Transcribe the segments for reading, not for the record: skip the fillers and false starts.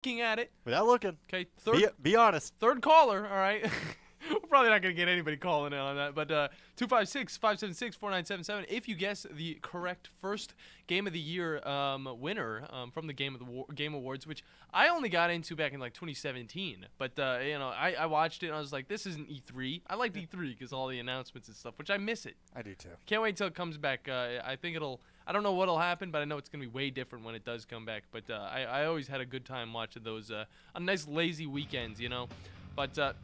looking at it. Without looking. Okay, Be honest. Third caller, all right? We're probably not going to get anybody calling in on that. But 256-576-4977, if you guess the correct first Game of the Year winner from the Game Awards, which I only got into back in like 2017. But, I watched it and I was like, this isn't E3. I liked E3 because all the announcements and stuff, which I miss it. I do too. Can't wait until it comes back. I think I don't know what'll happen, but I know it's going to be way different when it does come back. But I always had a good time watching those on nice lazy weekends, But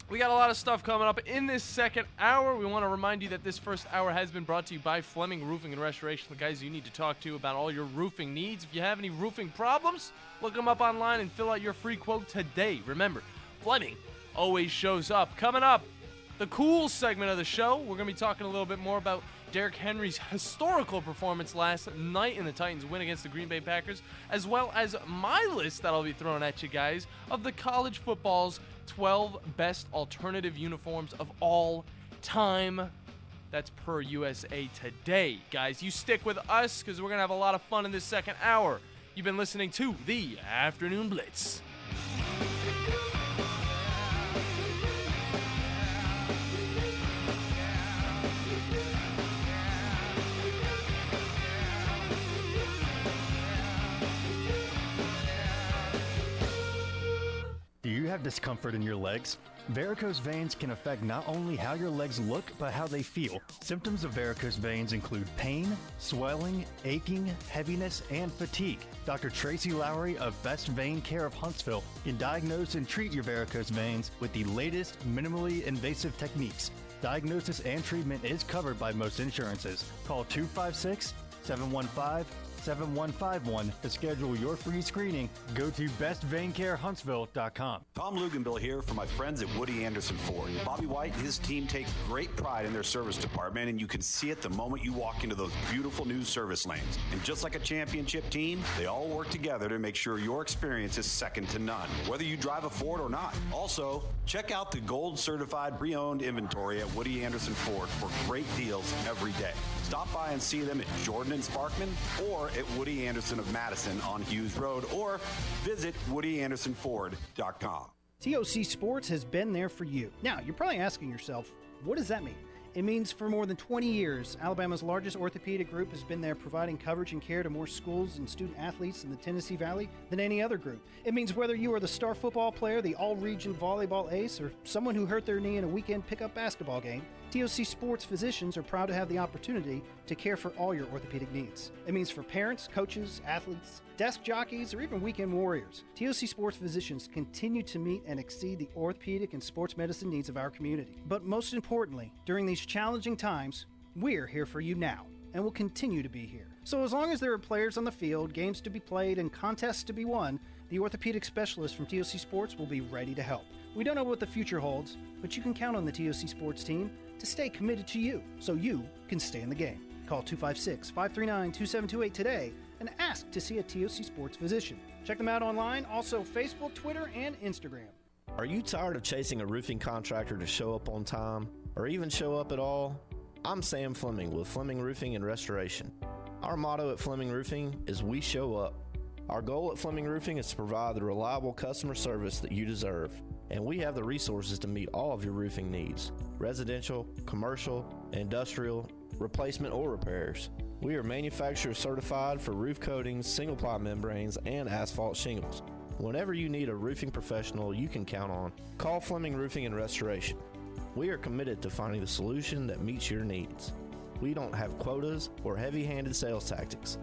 we got a lot of stuff coming up in this second hour. We want to remind you that this first hour has been brought to you by Fleming Roofing and Restoration, the guys you need to talk to about all your roofing needs. If you have any roofing problems, look them up online and fill out your free quote today. Remember, Fleming always shows up. Coming up, the cool segment of the show, we're going to be talking a little bit more about Derrick Henry's historical performance last night in the Titans' win against the Green Bay Packers, as well as my list that I'll be throwing at you guys of the college football's 12 best alternative uniforms of all time. That's per USA Today. Guys, you stick with us because we're going to have a lot of fun in this second hour. You've been listening to the Afternoon Blitz. Do you have discomfort in your legs? Varicose veins can affect not only how your legs look, but how they feel. Symptoms of varicose veins include pain, swelling, aching, heaviness, and fatigue. Dr. Tracy Lowry of Best Vein Care of Huntsville can diagnose and treat your varicose veins with the latest minimally invasive techniques. Diagnosis and treatment is covered by most insurances. Call 256-715-7151 to schedule your free screening. Go to bestveincarehuntsville.com. Tom Luganbill here for my friends at Woody Anderson Ford. Bobby White and his team take great pride in their service department, and you can see it the moment you walk into those beautiful new service lanes. And just like a championship team, they all work together to make sure your experience is second to none, whether you drive a Ford or not. Also, check out the gold certified pre-owned inventory at Woody Anderson Ford for great deals every day. Stop by and see them at Jordan and Sparkman or at Woody Anderson of Madison on Hughes Road, or visit WoodyAndersonFord.com. TOC Sports has been there for you. Now, you're probably asking yourself, what does that mean? It means for more than 20 years, Alabama's largest orthopedic group has been there providing coverage and care to more schools and student athletes in the Tennessee Valley than any other group. It means whether you are the star football player, the all-region volleyball ace, or someone who hurt their knee in a weekend pickup basketball game, TOC Sports physicians are proud to have the opportunity to care for all your orthopedic needs. It means for parents, coaches, athletes, desk jockeys, or even weekend warriors, TOC Sports physicians continue to meet and exceed the orthopedic and sports medicine needs of our community. But most importantly, during these challenging times, we're here for you now and will continue to be here. So as long as there are players on the field, games to be played, and contests to be won, the orthopedic specialists from TOC Sports will be ready to help. We don't know what the future holds, but you can count on the TOC Sports team to stay committed to you so you can stay in the game. Call 256-539-2728 today and ask to see a TOC Sports physician. Check them out online, also Facebook, Twitter, and Instagram. Are you tired of chasing a roofing contractor to show up on time or even show up at all? I'm Sam Fleming with Fleming Roofing and Restoration. Our motto at Fleming Roofing is we show up. Our goal at Fleming Roofing is to provide the reliable customer service that you deserve, and we have the resources to meet all of your roofing needs: residential, commercial, industrial, replacement, or repairs. We are manufacturer certified for roof coatings, single-ply membranes, and asphalt shingles. Whenever you need a roofing professional you can count on, call Fleming Roofing and Restoration. We are committed to finding the solution that meets your needs. We don't have quotas or heavy-handed sales tactics.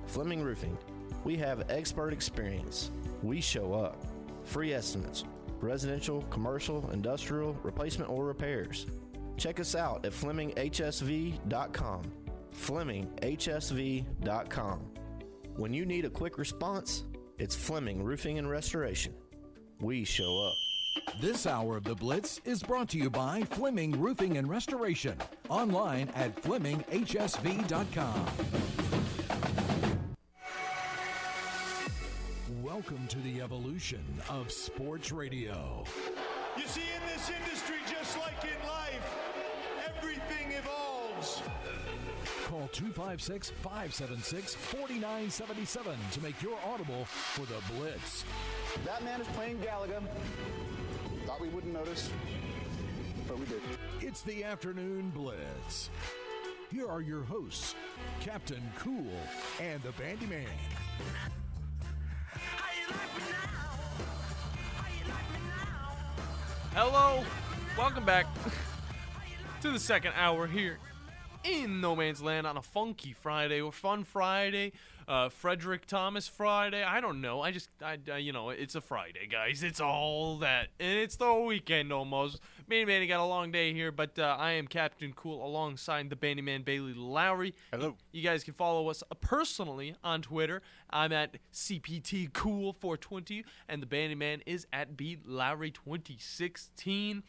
Fleming Roofing, we have expert experience. We show up. Free estimates, residential, commercial, industrial, replacement, or repairs. Check us out at FlemingHSV.com. FlemingHSV.com. When you need a quick response, it's Fleming Roofing and Restoration. We show up. This hour of the Blitz is brought to you by Fleming Roofing and Restoration. Online at FlemingHSV.com. Welcome to the evolution of sports radio. You see, in this industry, just like in life, everything evolves. Blitz. Call 256-576-4977 to make your audible for the Blitz. That man is playing Galaga. Thought we wouldn't notice, but we did. It's the Afternoon Blitz. Here are your hosts, Captain Cool and the Bandi Man. Hello, welcome back to the second hour here in No Man's Land on a funky Friday or fun Friday, Frederick Thomas Friday. I don't know. It's a Friday, guys. It's all that, and it's the weekend almost. Me and Manny got a long day here, but I am Captain Cool alongside the Bandi Man Bailey Lowry. Hello. You guys can follow us personally on Twitter. I'm at CPTCool420, and the Bandi Man is at BLowry2016.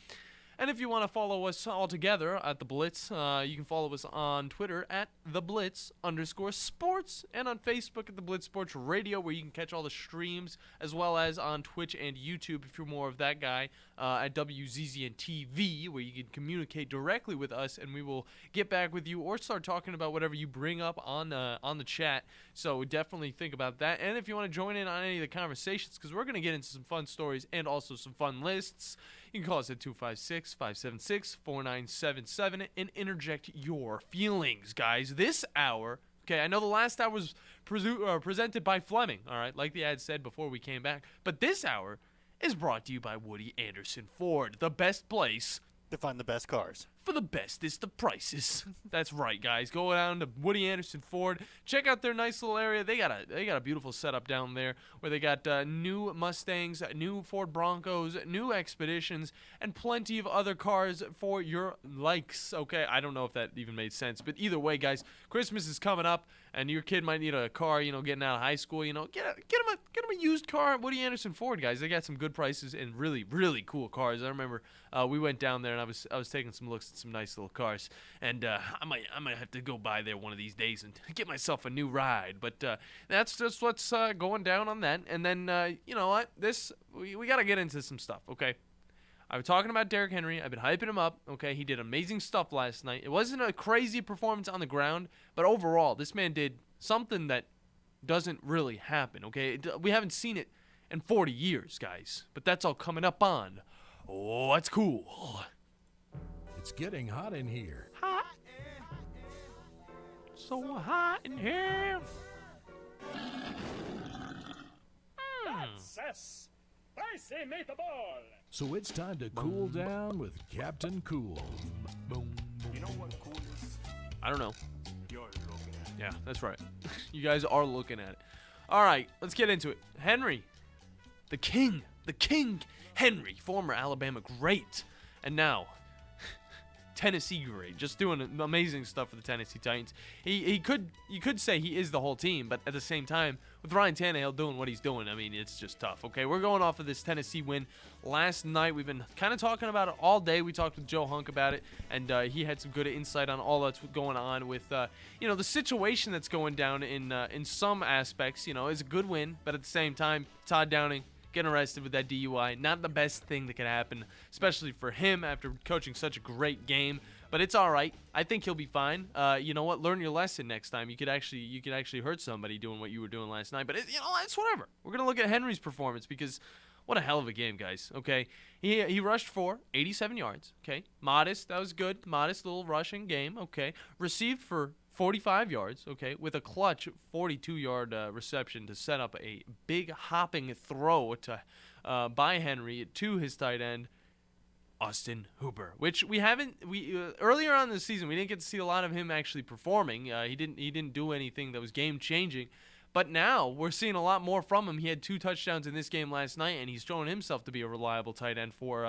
And if you want to follow us all together at The Blitz, you can follow us on Twitter at TheBlitz_sports and on Facebook at The Blitz Sports Radio, where you can catch all the streams, as well as on Twitch and YouTube if you're more of that guy, at WZZN TV, where you can communicate directly with us, and we will get back with you or start talking about whatever you bring up on the chat. So definitely think about that. And if you want to join in on any of the conversations, because we're going to get into some fun stories and also some fun lists, you can call us at 256-576-4977 and interject your feelings, guys. This hour, okay, I know the last hour was presented by Fleming, all right, like the ad said before we came back. But this hour is brought to you by Woody Anderson Ford, the best place To find the best cars. for the bestest of prices. That's right, guys. Go down to Woody Anderson Ford. Check out their nice little area. They got a beautiful setup down there where they got new Mustangs, new Ford Broncos, new Expeditions, and plenty of other cars for your likes. Okay, I don't know if that even made sense, but either way, guys, Christmas is coming up, and your kid might need a car. Getting out of high school. Get him a used car at Woody Anderson Ford, guys. They got some good prices and really, really cool cars. I remember we went down there and I was taking some looks at some nice little cars, and I might have to go by there one of these days and get myself a new ride. But that's just what's going down on that. And then you know what? We got to get into some stuff, okay? I was talking about Derrick Henry. I've been hyping him up, okay? He did amazing stuff last night. It wasn't a crazy performance on the ground, but overall, this man did something that doesn't really happen, okay? We haven't seen it in 40 years, guys. But that's all coming up on What's Cool. It's getting hot in here. Hot. So hot in here. Spicy meatball. So it's time to cool down with Captain Cool. Boom, boom. You know what cool is? I don't know. You're looking at it. Yeah, that's right. You guys are looking at it. All right, let's get into it. Henry, the king Henry, former Alabama great, and now Tennessee great, just doing amazing stuff for the Tennessee Titans. You could say he is the whole team, but at the same time, with Ryan Tannehill doing what he's doing, I mean, it's just tough. Okay, we're going off of this Tennessee win last night. We've been kind of talking about it all day. We talked with Joe Hunk about it, and he had some good insight on all that's going on with the situation that's going down in some aspects. It's a good win, but at the same time, Todd Downing getting arrested with that DUI, not the best thing that could happen, especially for him after coaching such a great game. But it's all right. I think he'll be fine. You know what? Learn your lesson next time. You could actually hurt somebody doing what you were doing last night. But it's whatever. We're gonna look at Henry's performance because what a hell of a game, guys. Okay, he rushed for 87 yards. Okay, modest. That was good. Modest little rushing game. Okay, received for 45 yards, okay, with a clutch 42-yard reception to set up a big hopping throw by Henry to his tight end, Austin Hooper, which earlier on in the season we didn't get to see a lot of him actually performing. He didn't do anything that was game-changing, but now we're seeing a lot more from him. He had 2 touchdowns in this game last night, and he's shown himself to be a reliable tight end for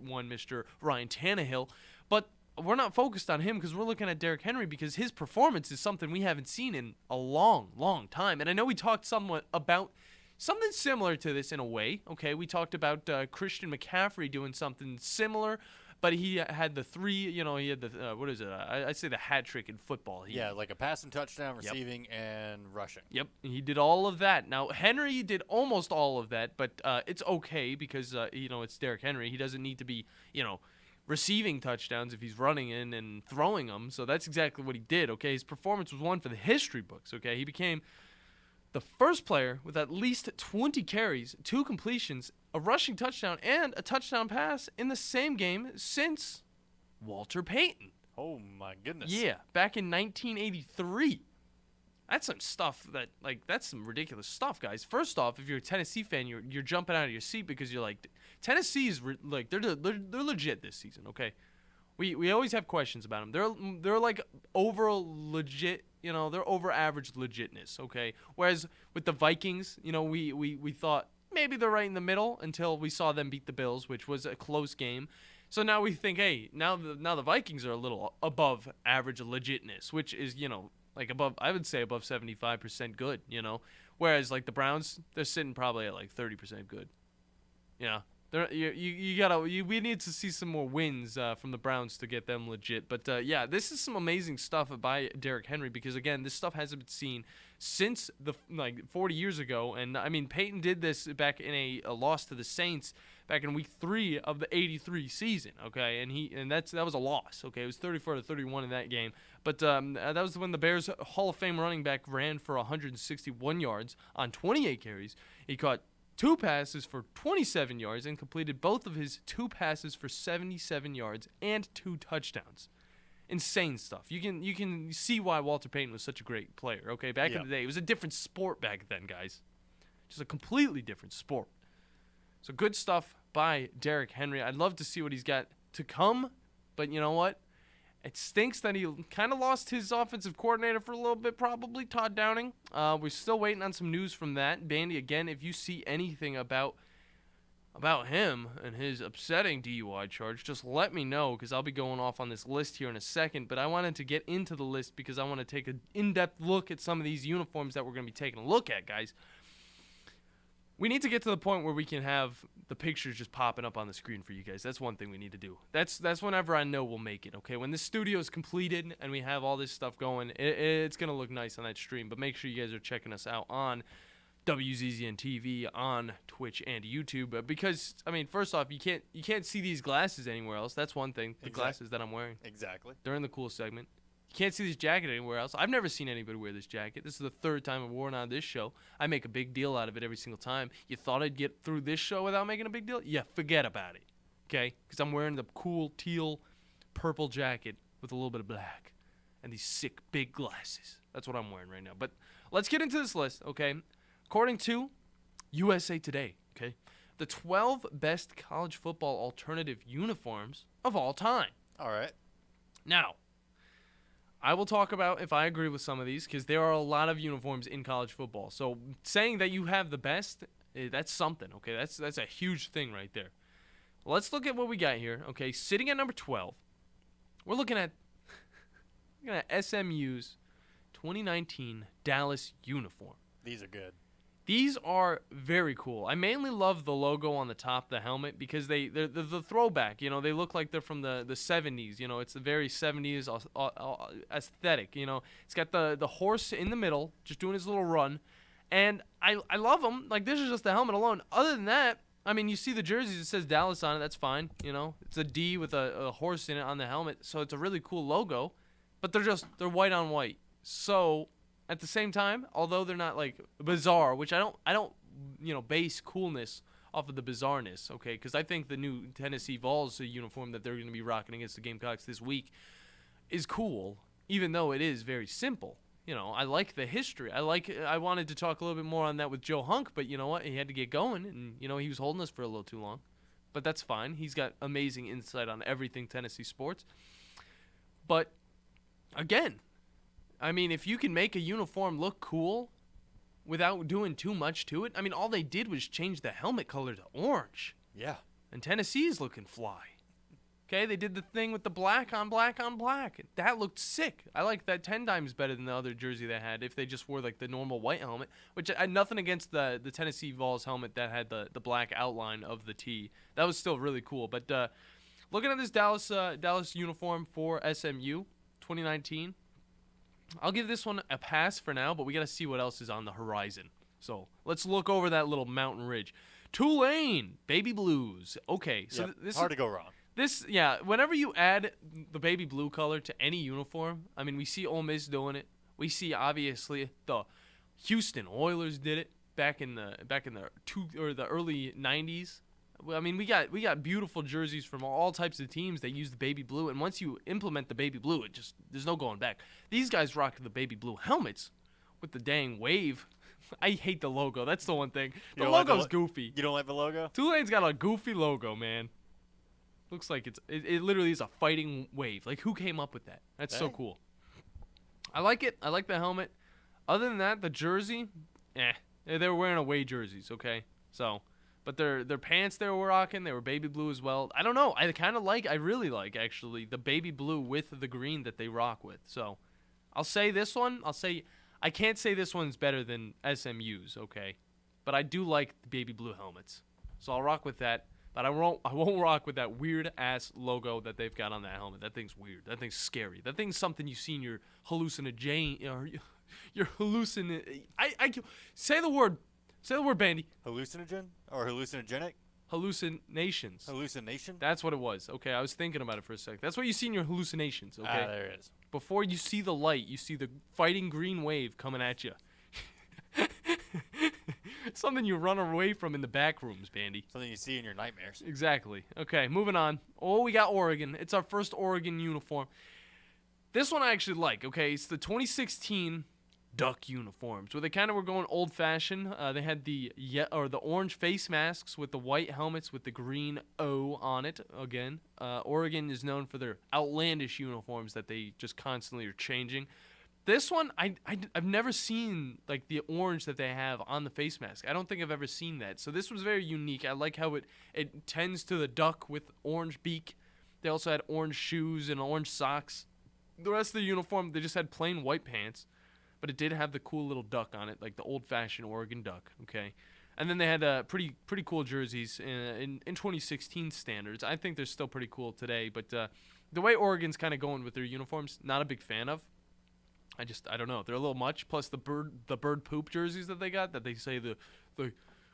one Mr. Ryan Tannehill. But we're not focused on him because we're looking at Derrick Henry because his performance is something we haven't seen in a long, long time. And I know we talked somewhat about something similar to this in a way. Okay, we talked about Christian McCaffrey doing something similar, but he had the 3, he had the, what is it? I'd say the hat trick in football. Like a passing touchdown, receiving, and rushing. Yep, he did all of that. Now, Henry did almost all of that, but it's okay because, it's Derrick Henry. He doesn't need to be, receiving touchdowns if he's running in and throwing them. So that's exactly what he did, okay? His performance was one for the history books, okay? He became the first player with at least 20 carries, 2 completions, a rushing touchdown, and a touchdown pass in the same game since Walter Payton. Oh, my goodness. Yeah, back in 1983. That's some stuff that's some ridiculous stuff, guys. First off, if you're a Tennessee fan, you're jumping out of your seat because you're like, Tennessee is they're legit this season, okay? We always have questions about them. They're like over legit, they're over average legitness, okay? Whereas with the Vikings, we thought maybe they're right in the middle until we saw them beat the Bills, which was a close game. So now we think, hey, now the Vikings are a little above average legitness, which is, like above, I would say above 75% good, Whereas like the Browns, they're sitting probably at like 30% good. Yeah. We need to see some more wins from the Browns to get them legit. But yeah, this is some amazing stuff by Derrick Henry because again, this stuff hasn't been seen since 40 years ago. And I mean, Peyton did this back in a loss to the Saints back in week 3 of the 83 season. Okay, and that was a loss. Okay, it was 34-31 in that game. But that was when the Bears Hall of Fame running back ran for 161 yards on 28 carries. He caught 2 passes for 27 yards and completed both of his 2 passes for 77 yards and 2 touchdowns. Insane stuff. You can see why Walter Payton was such a great player. Okay, back in the day, it was a different sport back then, guys. Just a completely different sport. So good stuff by Derrick Henry. I'd love to see what he's got to come, but you know what? It stinks that he kind of lost his offensive coordinator for a little bit, probably, Todd Downing. We're still waiting on some news from that. Bandi, again, if you see anything about him and his upsetting DUI charge, just let me know because I'll be going off on this list here in a second. But I wanted to get into the list because I want to take an in-depth look at some of these uniforms that we're going to be taking a look at, guys. We need to get to the point where we can have the pictures just popping up on the screen for you guys. That's one thing we need to do. That's whenever I know we'll make it, okay? When the studio is completed and we have all this stuff going, it's going to look nice on that stream. But make sure you guys are checking us out on WZZN TV, on Twitch and YouTube. Because, I mean, first off, you can't see these glasses anywhere else. That's one thing, the glasses that I'm wearing. Exactly. They're in the cool segment. You can't see this jacket anywhere else. I've never seen anybody wear this jacket. This is the 3rd time I've worn it on this show. I make a big deal out of it every single time. You thought I'd get through this show without making a big deal? Yeah, forget about it, okay? Because I'm wearing the cool teal purple jacket with a little bit of black and these sick big glasses. That's what I'm wearing right now. But let's get into this list, okay? According to USA Today, okay, the 12 best college football alternative uniforms of all time. All right. Now, I will talk about if I agree with some of these because there are a lot of uniforms in college football. So saying that you have the best, that's something, okay? That's a huge thing right there. Let's look at what we got here, okay? Sitting at number 12, we're looking at SMU's 2019 Dallas uniform. These are good. These are very cool. I mainly love the logo on the top of the helmet because they're the throwback. They look like they're from the 70s. It's the very 70s aesthetic. It's got the horse in the middle just doing his little run. And I love them. Like, this is just the helmet alone. Other than that, I mean, you see the jerseys. It says Dallas on it. That's fine. It's a D with a horse in it on the helmet. So it's a really cool logo. But they're white on white. So at the same time, although they're not like bizarre, which I don't base coolness off of the bizarreness, okay? Because I think the new Tennessee Vols uniform that they're going to be rocking against the Gamecocks this week is cool, even though it is very simple. I like the history. I wanted to talk a little bit more on that with Joe Hunk, but you know what? He had to get going, and he was holding us for a little too long. But that's fine. He's got amazing insight on everything Tennessee sports. But again, I mean, if you can make a uniform look cool without doing too much to it, I mean, all they did was change the helmet color to orange. Yeah. And Tennessee's looking fly. Okay, they did the thing with the black on black on black. That looked sick. I like that 10 times better than the other jersey they had if they just wore like the normal white helmet, which I had nothing against the Tennessee Vols helmet that had the black outline of the T. That was still really cool. But looking at this Dallas uniform for SMU 2019, I'll give this one a pass for now, but we got to see what else is on the horizon. So let's look over that little mountain ridge. Tulane, baby blues. Okay, so yep. Hard to go wrong. Whenever you add the baby blue color to any uniform, I mean, we see Ole Miss doing it. We see obviously the Houston Oilers did it back in the early 90s. I mean, we got beautiful jerseys from all types of teams that use the baby blue, and once you implement the baby blue, there's no going back. These guys rock the baby blue helmets with the dang wave. I hate the logo. That's the one thing. The logo's goofy. You don't like the logo? Tulane's got a goofy logo, man. Looks like it literally is a fighting wave. Like, who came up with that? That's so cool. I like it. I like the helmet. Other than that, the jersey, they were wearing away jerseys, okay? So, but their pants they were rocking, they were baby blue as well. I don't know. I really like, actually, the baby blue with the green that they rock with. So, I'll say this one. I can't say this one's better than SMU's, okay? But I do like the baby blue helmets. So I'll rock with that. But I won't rock with that weird-ass logo that they've got on that helmet. That thing's weird. That thing's scary. That thing's something you see in your say the word. Say the word, Bandi. Hallucinogen or hallucinogenic? Hallucinations. Hallucination? That's what it was. Okay, I was thinking about it for a sec. That's what you see in your hallucinations, okay? There it is. Before you see the light, you see the fighting green wave coming at you. Something you run away from in the back rooms, Bandi. Something you see in your nightmares. Exactly. Okay, moving on. Oh, we got Oregon. It's our first Oregon uniform. This one I actually like, okay? It's the 2016 Duck uniforms, where they kind of were going old-fashioned. They had the orange face masks with the white helmets with the green O on it. Again, Oregon is known for their outlandish uniforms that they just constantly are changing. This one, I've never seen, like, the orange that they have on the face mask. I don't think I've ever seen that. So this was very unique. I like how it tends to the duck with orange beak. They also had orange shoes and orange socks. The rest of the uniform, they just had plain white pants. But it did have the cool little duck on it, like the old-fashioned Oregon duck, okay? And then they had pretty cool jerseys in 2016 standards. I think they're still pretty cool today. But the way Oregon's kind of going with their uniforms, not a big fan of. I don't know. They're a little much. Plus the bird poop jerseys that they got, that they say the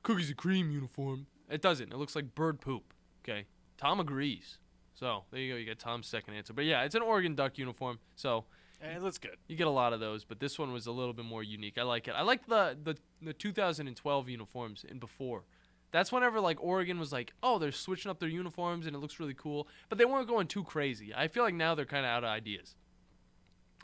cookies and cream uniform. It doesn't. It looks like bird poop. Okay. Tom agrees. So there you go. You get Tom's second answer. But yeah, it's an Oregon Duck uniform. So it looks good. You get a lot of those, but this one was a little bit more unique. I like it. I like the 2012 uniforms and before. That's whenever like Oregon was like, oh, they're switching up their uniforms and it looks really cool. But they weren't going too crazy. I feel like now they're kind of out of ideas.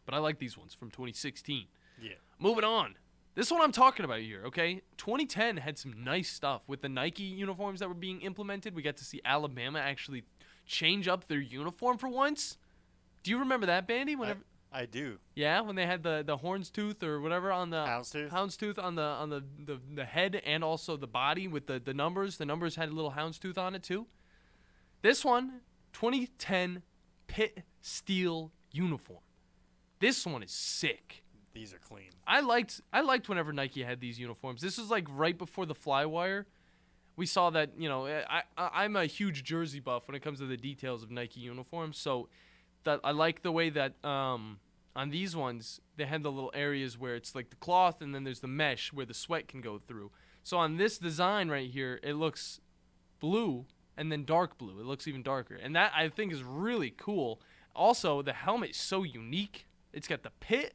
But I like these ones from 2016. Yeah. Moving on. This one I'm talking about here, okay? 2010 had some nice stuff. With the Nike uniforms that were being implemented, we got to see Alabama actually change up their uniform for once. Do you remember that, Bandi? Whenever I do. Yeah, when they had the houndstooth or whatever on the houndstooth on the head and also the body with the numbers. The numbers had a little houndstooth on it too. This one, 2010 pit steel uniform. This one is sick. These are clean. I liked whenever Nike had these uniforms. This was like right before the Flywire. We saw that, you know, I'm a huge jersey buff when it comes to the details of Nike uniforms. So that I like the way that on these ones they had the little areas where it's like the cloth and then there's the mesh where the sweat can go through. So on this design right here, it looks blue and then dark blue. It looks even darker. And that I think is really cool. Also, the helmet is so unique. It's got the pit,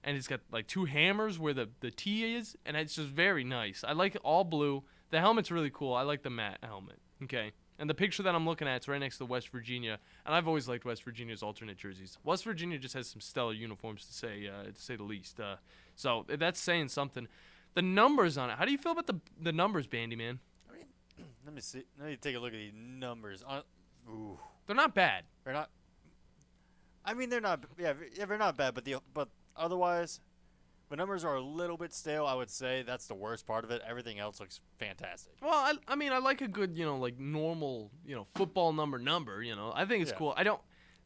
and it's got like two hammers where the T is, and it's just very nice. I like it all blue. The helmet's really cool. I like the matte helmet. Okay. And the picture that I'm looking at is right next to West Virginia, and I've always liked West Virginia's alternate jerseys. West Virginia just has some stellar uniforms to say the least. So that's saying something. The numbers on it. How do you feel about the numbers, Bandi, man? I mean, let me see. Let me take a look at these numbers. Ooh. They're not bad. They're not. I mean, they're not. Yeah, they're not bad. But otherwise, the numbers are a little bit stale. I would say that's the worst part of it. Everything else looks fantastic. Well, I mean, I like a good, you know, like normal, you know, football number. You know, I think it's cool.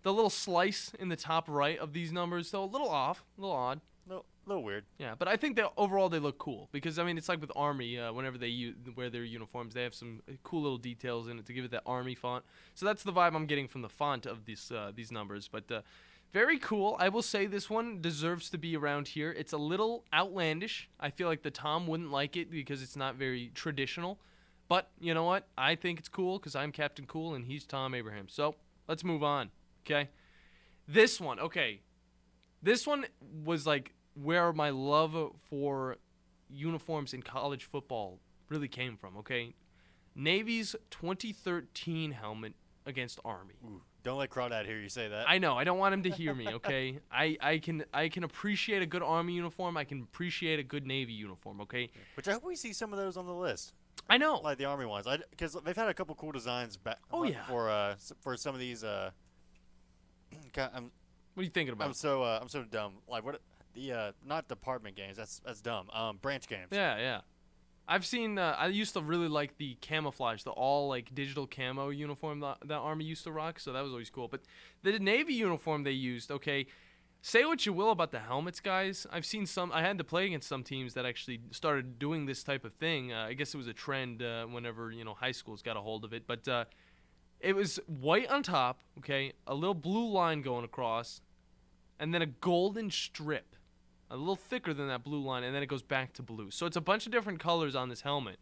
The little slice in the top right of these numbers, though, a little off, a little odd. A little weird. Yeah, but I think that overall they look cool because I mean it's like with Army. Whenever they wear their uniforms, they have some cool little details in it to give it that Army font. So that's the vibe I'm getting from the font of these numbers. But very cool. I will say this one deserves to be around here. It's a little outlandish. I feel like the Tom wouldn't like it because it's not very traditional. But you know what? I think it's cool because I'm Captain Cool and he's Tom Abraham. So let's move on, okay? This one was like where my love for uniforms in college football really came from, okay? Navy's 2013 helmet against Army. Ooh, don't let Crawdad hear you say that. I know. I don't want him to hear me, okay? I can appreciate a good Army uniform. I can appreciate a good Navy uniform, okay? Which I hope we see some of those on the list. I know. Like the Army ones. Because they've had a couple cool designs back for some of these. God, What are you thinking about? I'm so dumb. Like what the not department games. That's dumb. Branch games. Yeah. I've seen. I used to really like the camouflage, the all like digital camo uniform that Army used to rock. So that was always cool. But the Navy uniform they used, okay. Say what you will about the helmets, guys. I've seen some. I had to play against some teams that actually started doing this type of thing. I guess it was a trend whenever high schools got a hold of it. But it was white on top, okay, a little blue line going across, and then a golden strip, a little thicker than that blue line, and then it goes back to blue. So it's a bunch of different colors on this helmet,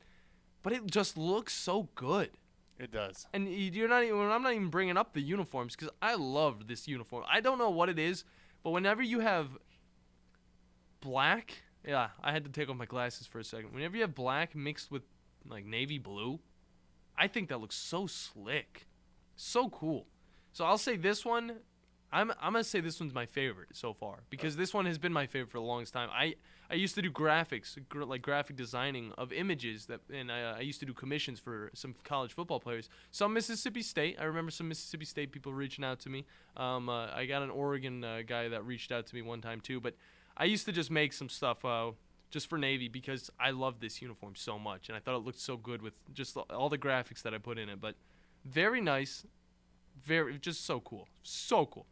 but it just looks so good. It does. And I'm not even bringing up the uniforms because I love this uniform. I don't know what it is. But whenever you have black, yeah, I had to take off my glasses for a second. Whenever you have black mixed with like navy blue, I think that looks so slick, so cool. So I'll say this one. I'm gonna say this one's my favorite so far because this one has been my favorite for the longest time. I used to do graphics, like graphic designing of images and I used to do commissions for some college football players. Some Mississippi State. I remember some Mississippi State people reaching out to me. I got an Oregon guy that reached out to me one time too. But I used to just make some stuff just for Navy because I love this uniform so much and I thought it looked so good with just all the graphics that I put in it. But very nice. Just so cool. So cool.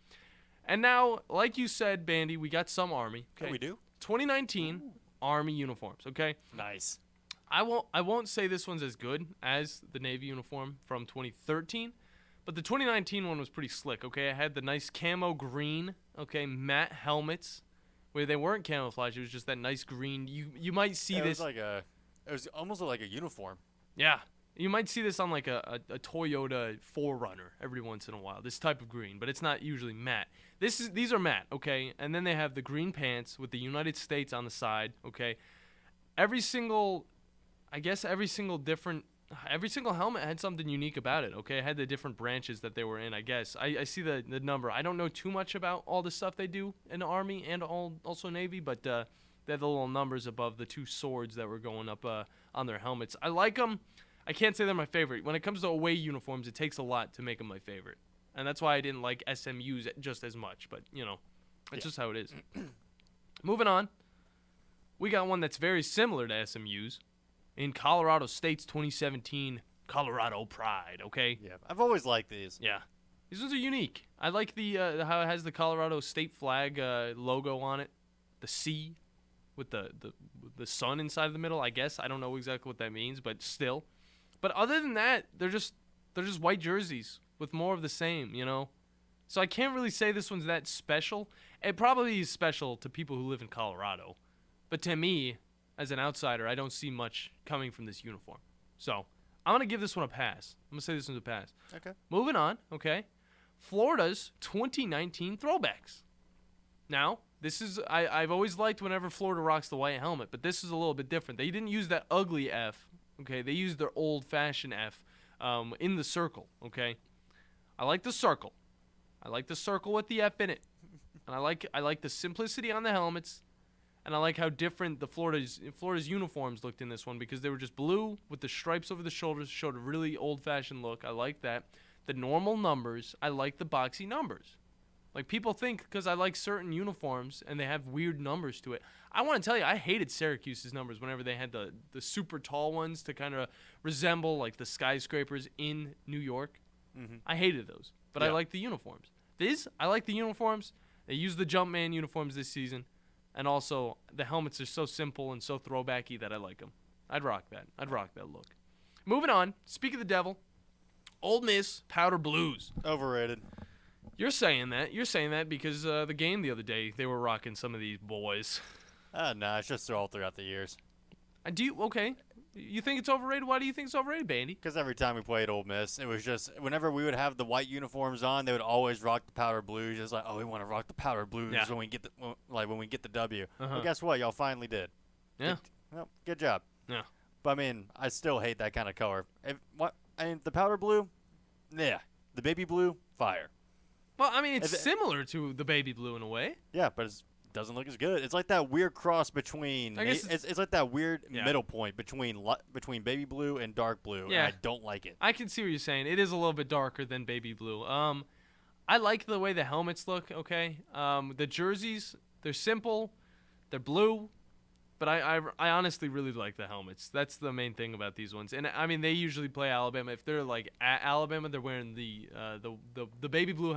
And now, like you said, Bandi, we got some Army. Okay, we do. 2019 Army uniforms, okay? Nice. I won't say this one's as good as the Navy uniform from 2013, but the 2019 one was pretty slick, okay? I had the nice camo green, okay, matte helmets where they weren't camouflage. It was just that nice green. You might see this. It was almost like a uniform. Yeah. You might see this on like a Toyota 4Runner every once in a while, this type of green, but it's not usually matte. These are matte, okay? And then they have the green pants with the United States on the side, okay? Every single helmet had something unique about it, okay? It had the different branches that they were in, I guess. I see the number. I don't know too much about all the stuff they do in the Army and also Navy, but they have the little numbers above the two swords that were going up on their helmets. I like them. I can't say they're my favorite. When it comes to away uniforms, it takes a lot to make them my favorite. And that's why I didn't like SMU's just as much. But, it's just how it is. Moving on. We got one that's very similar to SMU's in Colorado State's 2017 Colorado Pride, okay? Yeah, I've always liked these. Yeah. These ones are unique. I like the how it has the Colorado State flag logo on it. The C with the sun inside of the middle, I guess. I don't know exactly what that means, but still. But other than that, they're just white jerseys with more of the same, So I can't really say this one's that special. It probably is special to people who live in Colorado. But to me, as an outsider, I don't see much coming from this uniform. So I'm going to give this one a pass. I'm going to say this one's a pass. Okay. Moving on, okay. Florida's 2019 throwbacks. Now, this is I've always liked whenever Florida rocks the white helmet, but this is a little bit different. They didn't use that ugly F. Okay, they used their old-fashioned F in the circle, okay? I like the circle. I like the circle with the F in it. And I like the simplicity on the helmets, and I like how different the Florida's uniforms looked in this one because they were just blue with the stripes over the shoulders, showed a really old-fashioned look. I like that. The normal numbers, I like the boxy numbers. Like, people think because I like certain uniforms and they have weird numbers to it. I want to tell you, I hated Syracuse's numbers whenever they had the super tall ones to kind of resemble, like, the skyscrapers in New York. Mm-hmm. I hated those. But I like the uniforms. I like the uniforms. They use the Jumpman uniforms this season. And also, the helmets are so simple and so throwbacky that I like them. I'd rock that. I'd rock that look. Moving on. Speak of the devil. Ole Miss Powder Blues. Overrated. You're saying that. You're saying that because the game the other day, they were rocking some of these boys. Nah, it's just all throughout the years. Okay. You think it's overrated? Why do you think it's overrated, Bandy? Because every time we played Ole Miss, it was just whenever we would have the white uniforms on, they would always rock the powder blues. Just like, oh, we want to rock the powder blues when we get the W. Well, guess what? Y'all finally did. Yeah. Good job. Yeah. But I mean, I still hate that kind of color. The powder blue, yeah. The baby blue, fire. Well, I mean, it's similar to the baby blue in a way. Yeah, but it doesn't look as good. It's like that weird cross between. I guess it's like that weird middle point between baby blue and dark blue. Yeah. And I don't like it. I can see what you're saying. It is a little bit darker than baby blue. I like the way the helmets look. Okay. The jerseys, they're simple, they're blue. But I honestly really like the helmets. That's the main thing about these ones. And I mean, they usually play Alabama. If they're like at Alabama, they're wearing the baby blue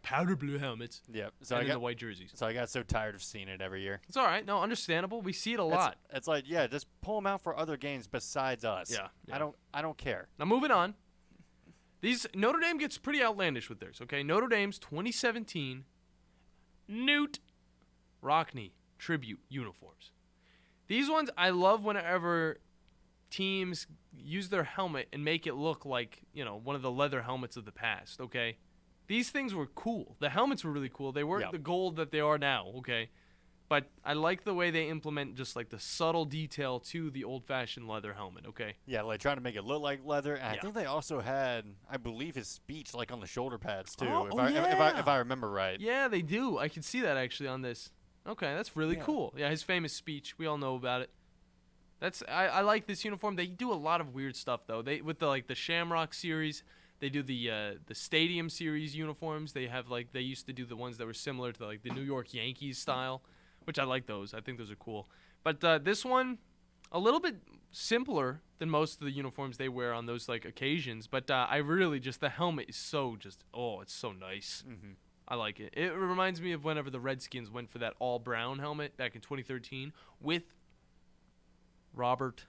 powder blue helmets. Yeah. So and the white jerseys. So I got so tired of seeing it every year. It's all right. No, understandable. We see it a lot. It's like, yeah, just pull them out for other games besides us. Yeah. I don't care. Now moving on. Notre Dame gets pretty outlandish with theirs. Okay, Notre Dame's 2017 Newt Rockne tribute uniforms. These ones I love whenever teams use their helmet and make it look like, one of the leather helmets of the past, okay? These things were cool. The helmets were really cool. They weren't the gold that they are now, okay? But I like the way they implement just like the subtle detail to the old-fashioned leather helmet, okay? Yeah, like trying to make it look like leather. And I think they also had, I believe, his speech like on the shoulder pads too, if I remember right. Yeah, they do. I can see that actually on this. Okay, that's really cool. Yeah, his famous speech. We all know about it. I like this uniform. They do a lot of weird stuff though. With the Shamrock series, they do the Stadium series uniforms. They used to do the ones that were similar to like the New York Yankees style, which I like those. I think those are cool. But this one, a little bit simpler than most of the uniforms they wear on those like occasions. But I really the helmet is it's so nice. Mm-hmm. I like it. It reminds me of whenever the Redskins went for that all-brown helmet back in 2013 with Robert.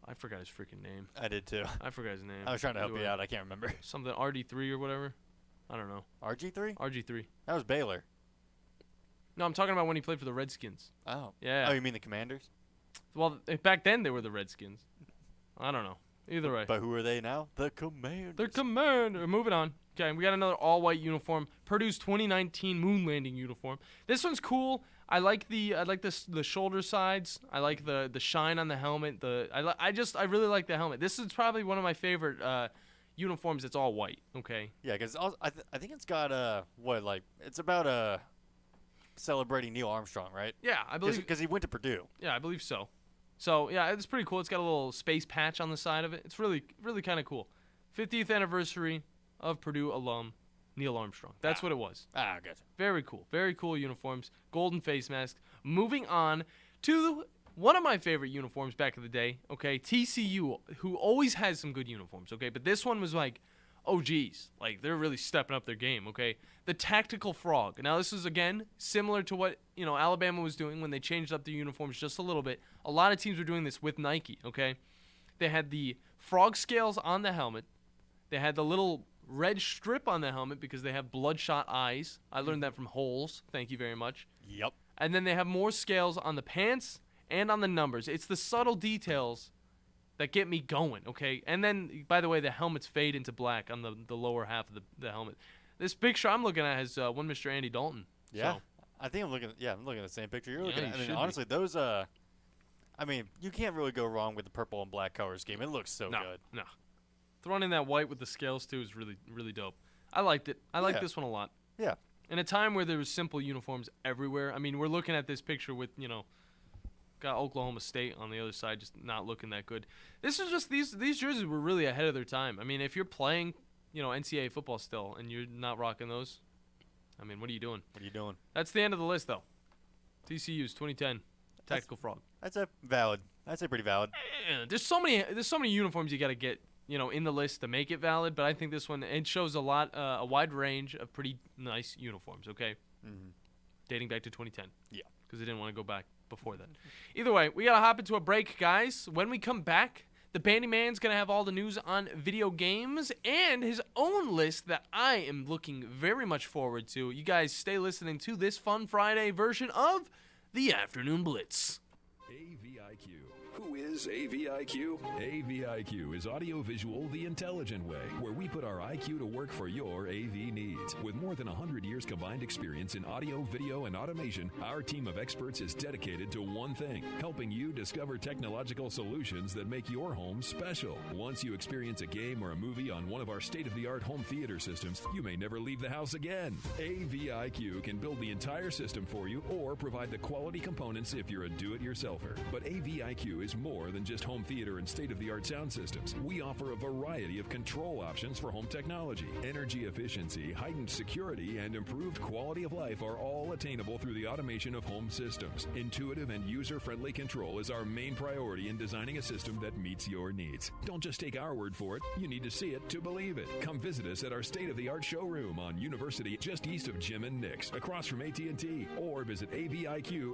I forgot his freaking name. I did too. I forgot his name. I was trying to help you out. I can't remember. Something RD3 or whatever. I don't know. RG3? RG3. That was Baylor. No, I'm talking about when he played for the Redskins. Oh. Yeah. Oh, you mean the Commanders? Well, back then they were the Redskins. I don't know. Either way. But who are they now? The Commanders. The Commander. Moving on. Okay, we got another all-white uniform. Purdue's 2019 moon landing uniform. This one's cool. I like the shoulder sides. I like the shine on the helmet. I really like the helmet. This is probably one of my favorite uniforms that's all white. Okay. Yeah, because I think it's got it's about celebrating Neil Armstrong, right? Yeah, I believe because he went to Purdue. Yeah, I believe so. So yeah, it's pretty cool. It's got a little space patch on the side of it. It's really really kind of cool. 50th anniversary of Purdue alum Neil Armstrong. That's what it was. Gotcha. Very cool. Very cool uniforms. Golden face masks. Moving on to one of my favorite uniforms back in the day. Okay, TCU, who always has some good uniforms. Okay, but this one was like, oh geez, like they're really stepping up their game. Okay, the tactical frog. Now this is again similar to what Alabama was doing when they changed up the uniforms just a little bit. A lot of teams were doing this with Nike. Okay, they had the frog scales on the helmet. They had the little red strip on the helmet because they have bloodshot eyes. I learned that from Holes. Thank you very much. Yep. And then they have more scales on the pants and on the numbers. It's the subtle details that get me going, okay? And then, by the way, the helmets fade into black on the lower half of the helmet. This picture I'm looking at has one Mr. Andy Dalton. Yeah. So. I think I'm looking at the same picture you're looking at. You should honestly, those you can't really go wrong with the purple and black color scheme. It looks so good. No. Throwing in that white with the scales, too, is really, really dope. I liked it. I like this one a lot. Yeah. In a time where there was simple uniforms everywhere, I mean, we're looking at this picture with, got Oklahoma State on the other side just not looking that good. This is just, these jerseys were really ahead of their time. I mean, if you're playing, NCAA football still and you're not rocking those, I mean, what are you doing? What are you doing? That's the end of the list, though. TCU's 2010 Tactical Frog. That's valid. I'd say pretty valid. There's so many uniforms you got to get, in the list to make it valid, but I think this one, it shows a wide range of pretty nice uniforms, okay? Mm-hmm. Dating back to 2010. Yeah. Because they didn't want to go back before that. Either way, we got to hop into a break, guys. When we come back, the Bandi Man's going to have all the news on video games and his own list that I am looking very much forward to. You guys stay listening to this fun Friday version of the Afternoon Blitz. AVIQ, Who is AVIQ? AVIQ is audiovisual the intelligent way, where we put our IQ to work for your AV needs. With more than 100 years combined experience in audio, video, and automation, our team of experts is dedicated to one thing, helping you discover technological solutions that make your home special. Once you experience a game or a movie on one of our state-of-the-art home theater systems, you may never leave the house again. AVIQ can build the entire system for you or provide the quality components if you're a do-it-yourselfer. But AVIQ is more than just home theater and state-of-the-art sound systems. We offer a variety of control options for home technology. Energy efficiency, heightened security, and improved quality of life are all attainable through the automation of home systems. Intuitive and user-friendly control is our main priority in designing a system that meets your needs. Don't just take our word for it. You need to see it to believe it. Come visit us at our state-of-the-art showroom on University, just east of Jim and Nick's, across from AT&T, or visit aviqhsv.com.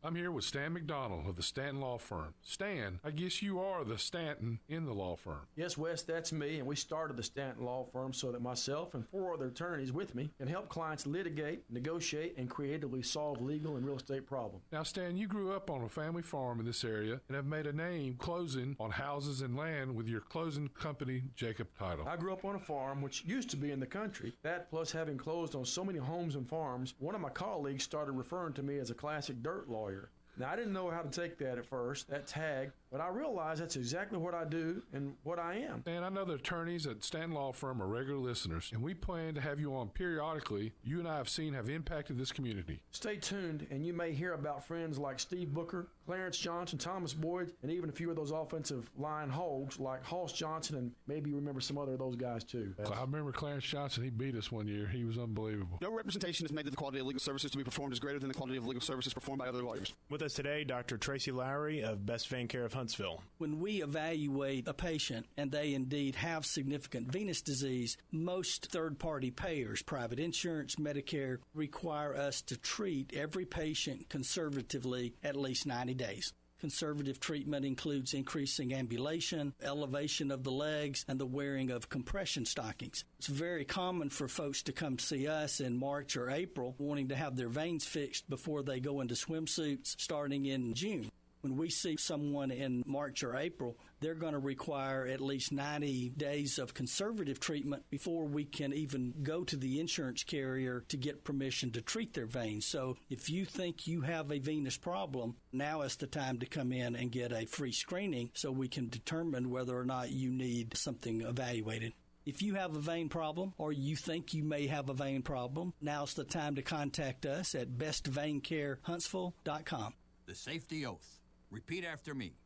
I'm here with Stan McDonald of the Stanton Law Firm. Stan, I guess you are the Stanton in the law firm. Yes, Wes, that's me, and we started the Stanton Law Firm so that myself and 4 other attorneys with me can help clients litigate, negotiate, and creatively solve legal and real estate problems. Now, Stan, you grew up on a family farm in this area and have made a name closing on houses and land with your closing company, Jacob Title. I grew up on a farm which used to be in the country. That, plus having closed on so many homes and farms, one of my colleagues started referring to me as a classic dirt lawyer. Now, I didn't know how to take that at first, that tag, but I realized that's exactly what I do and what I am. And I know the attorneys at Stanton Law Firm are regular listeners, and we plan to have you on periodically. You and I have seen have impacted this community. Stay tuned, and you may hear about friends like Steve Booker, Clarence Johnson, Thomas Boyd, and even a few of those offensive line hogs like Hoss Johnson, and maybe you remember some other of those guys too. I remember Clarence Johnson. He beat us one year. He was unbelievable. No representation is made that the quality of legal services to be performed is greater than the quality of legal services performed by other lawyers. With us today, Dr. Tracy Lowry of Best Vein Care of Huntsville. When we evaluate a patient and they indeed have significant venous disease, most third-party payers, private insurance, Medicare, require us to treat every patient conservatively at least 90 days. Conservative treatment includes increasing ambulation, elevation of the legs, and the wearing of compression stockings. It's very common for folks to come see us in March or April wanting to have their veins fixed before they go into swimsuits starting in June. When we see someone in March or April, they're going to require at least 90 days of conservative treatment before we can even go to the insurance carrier to get permission to treat their veins. So if you think you have a venous problem, now is the time to come in and get a free screening so we can determine whether or not you need something evaluated. If you have a vein problem or you think you may have a vein problem, now's the time to contact us at bestveincarehuntsville.com. The safety oath. Repeat after me.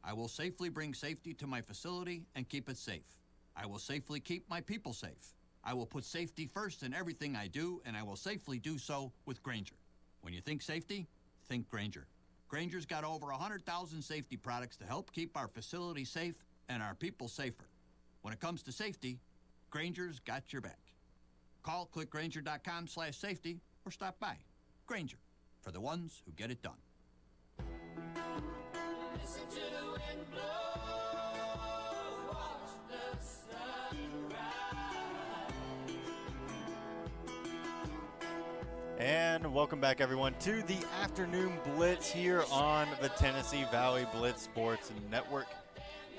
I will safely bring safety to my facility and keep it safe. I will safely keep my people safe. I will put safety first in everything I do, and I will safely do so with Grainger. When you think safety, think Grainger. Grainger's got over 100,000 safety products to help keep our facility safe and our people safer. When it comes to safety, Grainger's got your back. Call clickgrainger.com/safety or stop by. Grainger, for the ones who get it done. Listen to the wind blow, watch the sun rise. And welcome back, everyone, to the Afternoon Blitz here on the Tennessee Valley Blitz Sports Network.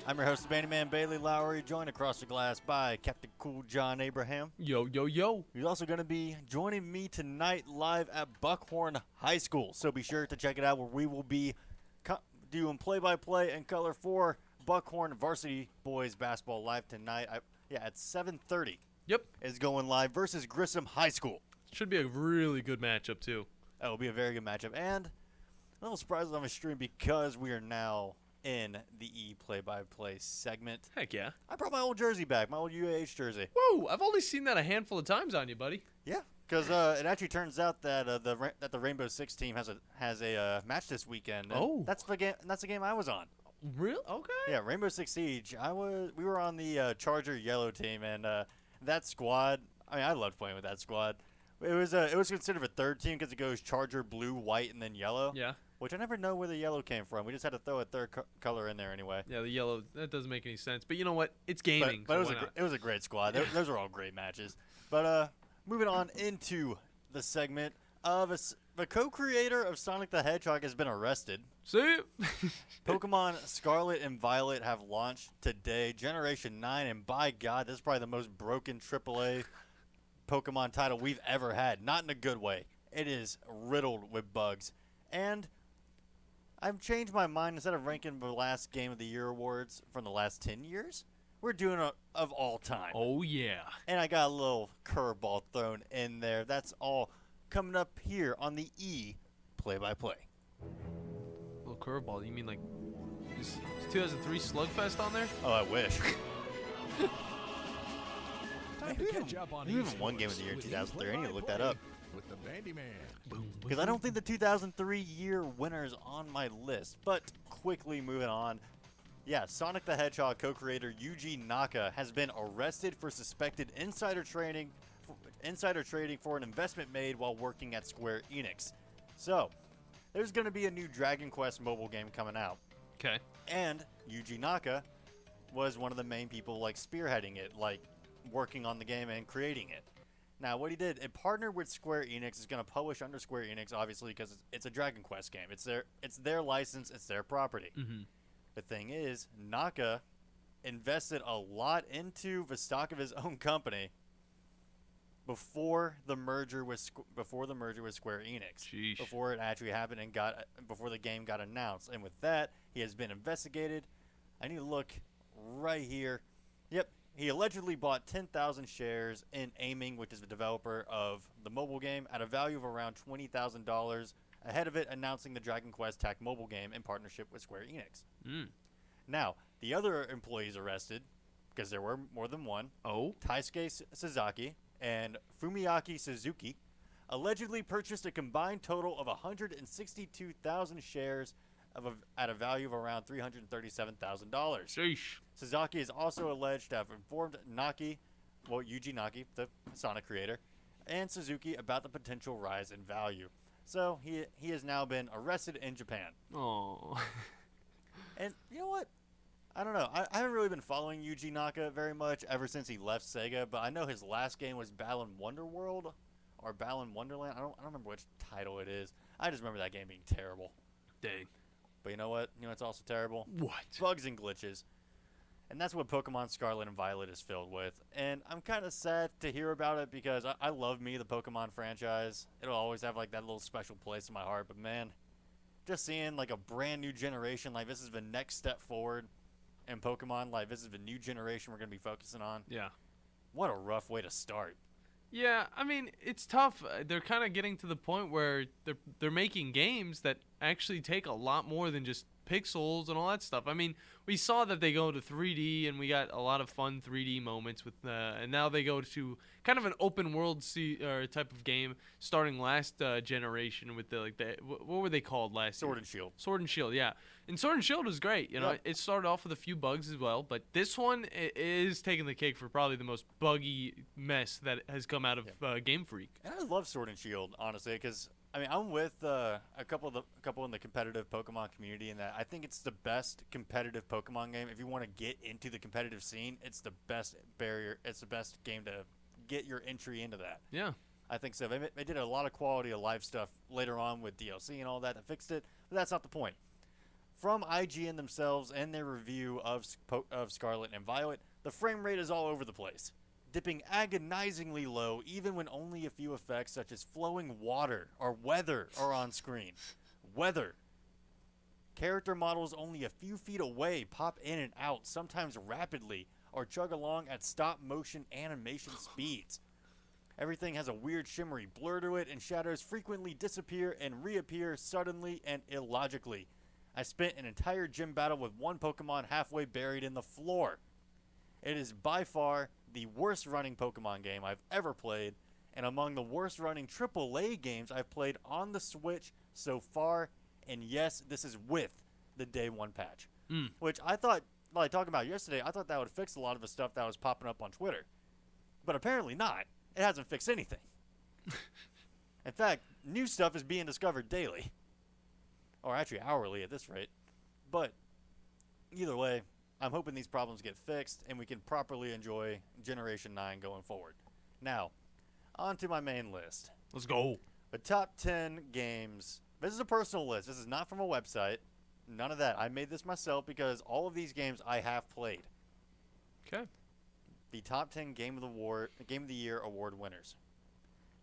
I'm your host, Bandi Man Bailey Lowry, joined across the glass by Captain Cool John Abraham. Yo, yo, yo. He's also going to be joining me tonight live at Buckhorn High School, so be sure to check it out where we will be doing play-by-play and color for Buckhorn Varsity Boys Basketball live tonight. At 7:30. Yep. Is going live versus Grissom High School. Should be a really good matchup, too. That will be a very good matchup. And a little surprise on the stream because we are now in the play-by-play segment. Heck yeah. I brought my old jersey back, my old UAH jersey. Whoa, I've only seen that a handful of times on you, buddy. Yeah, because it actually turns out that the Rainbow Six team has a match this weekend. Oh. That's the game. That's the game I was on. Real? Okay. Yeah, Rainbow Six Siege. We were on the Charger Yellow team, and that squad. I mean, I loved playing with that squad. It was considered a third team because it goes Charger, blue, white, and then yellow. Yeah. Which I never know where the yellow came from. We just had to throw a third color in there anyway. Yeah, the yellow, that doesn't make any sense. But you know what? It's gaming. But so it was a great squad. Those were all great matches. But moving on into the segment of the co-creator of Sonic the Hedgehog has been arrested. See? Pokemon Scarlet and Violet have launched today, Generation 9, and by God, this is probably the most broken AAA Pokemon title we've ever had. Not in a good way. It is riddled with bugs. And I've changed my mind. Instead of ranking the last Game of the Year awards from the last 10 years, we're doing of all time. Oh, yeah. And I got a little curveball thrown in there. That's all coming up here on the E play-by-play. Little curveball. You mean like is 2003 Slugfest on there? Oh, I wish. Time to catch up on Even one Game of the Year in 2003. I need to look that up. With the Bandi Man. Because I don't think the 2003 year winner is on my list. But quickly moving on. Yeah, Sonic the Hedgehog co-creator Yuji Naka has been arrested for suspected insider trading for an investment made while working at Square Enix. So, there's going to be a new Dragon Quest mobile game coming out. Okay. And Yuji Naka was one of the main people like spearheading it, like working on the game and creating it. Now, what he did, it partnered with Square Enix. It's going to publish under Square Enix, obviously, because it's a Dragon Quest game. It's their license. It's their property. Mm-hmm. The thing is, Naka invested a lot into the stock of his own company before the merger with Square Enix. Sheesh. Before it actually happened and before the game got announced. And with that, he has been investigated. I need to look right here. Yep. He allegedly bought 10,000 shares in Aiming, which is the developer of the mobile game, at a value of around $20,000, ahead of it announcing the Dragon Quest TAC mobile game in partnership with Square Enix. Now, the other employees arrested, because there were more than one, Taisuke Sasaki and Fumiaki Suzuki, allegedly purchased a combined total of 162,000 shares at a value of around $337,000. Sheesh. Sasaki is also alleged to have informed Yuji Naki, the Sonic creator, and Suzuki about the potential rise in value. So he has now been arrested in Japan. Oh. And you know what? I don't know. I haven't really been following Yuji Naka very much ever since he left Sega, but I know his last game was Balan Wonderworld or Balan Wonderland. I don't remember which title it is. I just remember that game being terrible. Dang. But you know what? You know what's also terrible? What? Bugs and glitches. And that's what Pokemon Scarlet and Violet is filled with. And I'm kind of sad to hear about it because I love the Pokemon franchise. It'll always have like that little special place in my heart. But man, just seeing like a brand new generation, like this is the next step forward in Pokemon. Like this is the new generation we're going to be focusing on. Yeah. What a rough way to start. Yeah, I mean, it's tough. They're kind of getting to the point where they're making games that actually take a lot more than just pixels and all that stuff. I mean, we saw that they go to 3D, and we got a lot of fun 3D moments with, and now they go to kind of an open world type of game starting last generation with what were they called last? Sword and Shield. Sword and Shield, yeah. And Sword and Shield was great. You know, it started off with a few bugs as well, but this one is taking the cake for probably the most buggy mess that has come out of Game Freak. And I love Sword and Shield, honestly, because I mean, I'm with a couple in the competitive Pokemon community, in that I think it's the best competitive Pokemon game. If you want to get into the competitive scene, it's the best barrier. It's the best game to get your entry into that. Yeah, I think so. They did a lot of quality of life stuff later on with DLC and all that fixed it, but that's not the point. From IGN themselves and their review of Scarlet and Violet, the frame rate is all over the place, dipping agonizingly low even when only a few effects such as flowing water or weather are on screen. Weather. Character models only a few feet away pop in and out, sometimes rapidly, or chug along at stop-motion animation speeds. Everything has a weird shimmery blur to it, and shadows frequently disappear and reappear suddenly and illogically. I spent an entire gym battle with one Pokemon halfway buried in the floor. It is by far the worst running Pokemon game I've ever played, and among the worst running AAA games I've played on the Switch so far. And yes, this is with the Day 1 patch, which I thought, like talking about yesterday, I thought that would fix a lot of the stuff that was popping up on Twitter, but apparently not. It hasn't fixed anything. In fact, new stuff is being discovered daily, or actually hourly at this rate. But either way, I'm hoping these problems get fixed and we can properly enjoy Generation 9 going forward. Now, on to my main list. Let's go. The top 10 games. This is a personal list. This is not from a website. None of that. I made this myself because all of these games I have played. Okay. The top 10 Game of the Year award winners.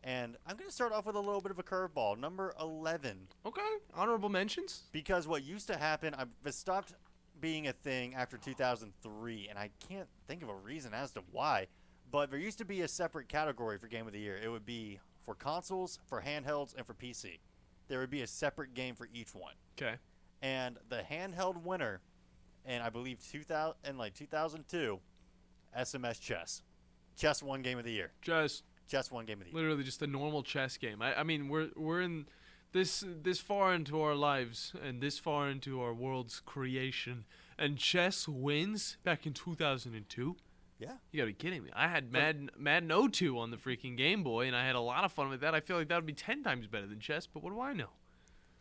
And I'm going to start off with a little bit of a curveball. Number 11. Okay. Honorable mentions. Because what used to happen, it stopped being a thing after 2003, and I can't think of a reason as to why. But there used to be a separate category for Game of the Year. It would be for consoles, for handhelds, and for PC. There would be a separate game for each one. Okay. And the handheld winner, and I believe 2002, SMS Chess. Chess won Game of the Year. Chess won Game of the Year. Literally just a normal chess game. I mean, we're in this far into our lives and this far into our world's creation, and chess wins back in 2002. Yeah. You gotta be kidding me. I had Madden 02 on the freaking Game Boy, and I had a lot of fun with that. I feel like that would be 10 times better than chess, but what do I know?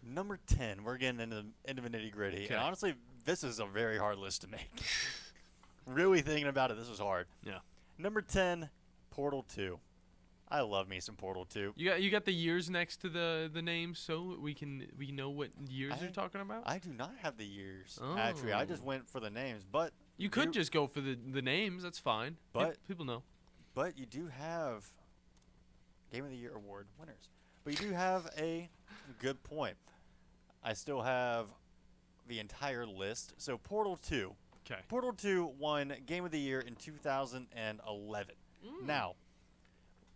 Number 10, we're getting into the nitty-gritty. And honestly, this is a very hard list to make. Really thinking about it, this was hard. Yeah. Number 10, Portal 2. I love me some Portal 2. You got the years next to the names, so we know what years you're talking about? I do not have the years, actually. I just went for the names, but... You could just go for the names, that's fine. But people know. But you do have Game of the Year award winners. But you do have a good point. I still have the entire list. So Portal 2. Okay. Portal 2 won Game of the Year in 2011. Now,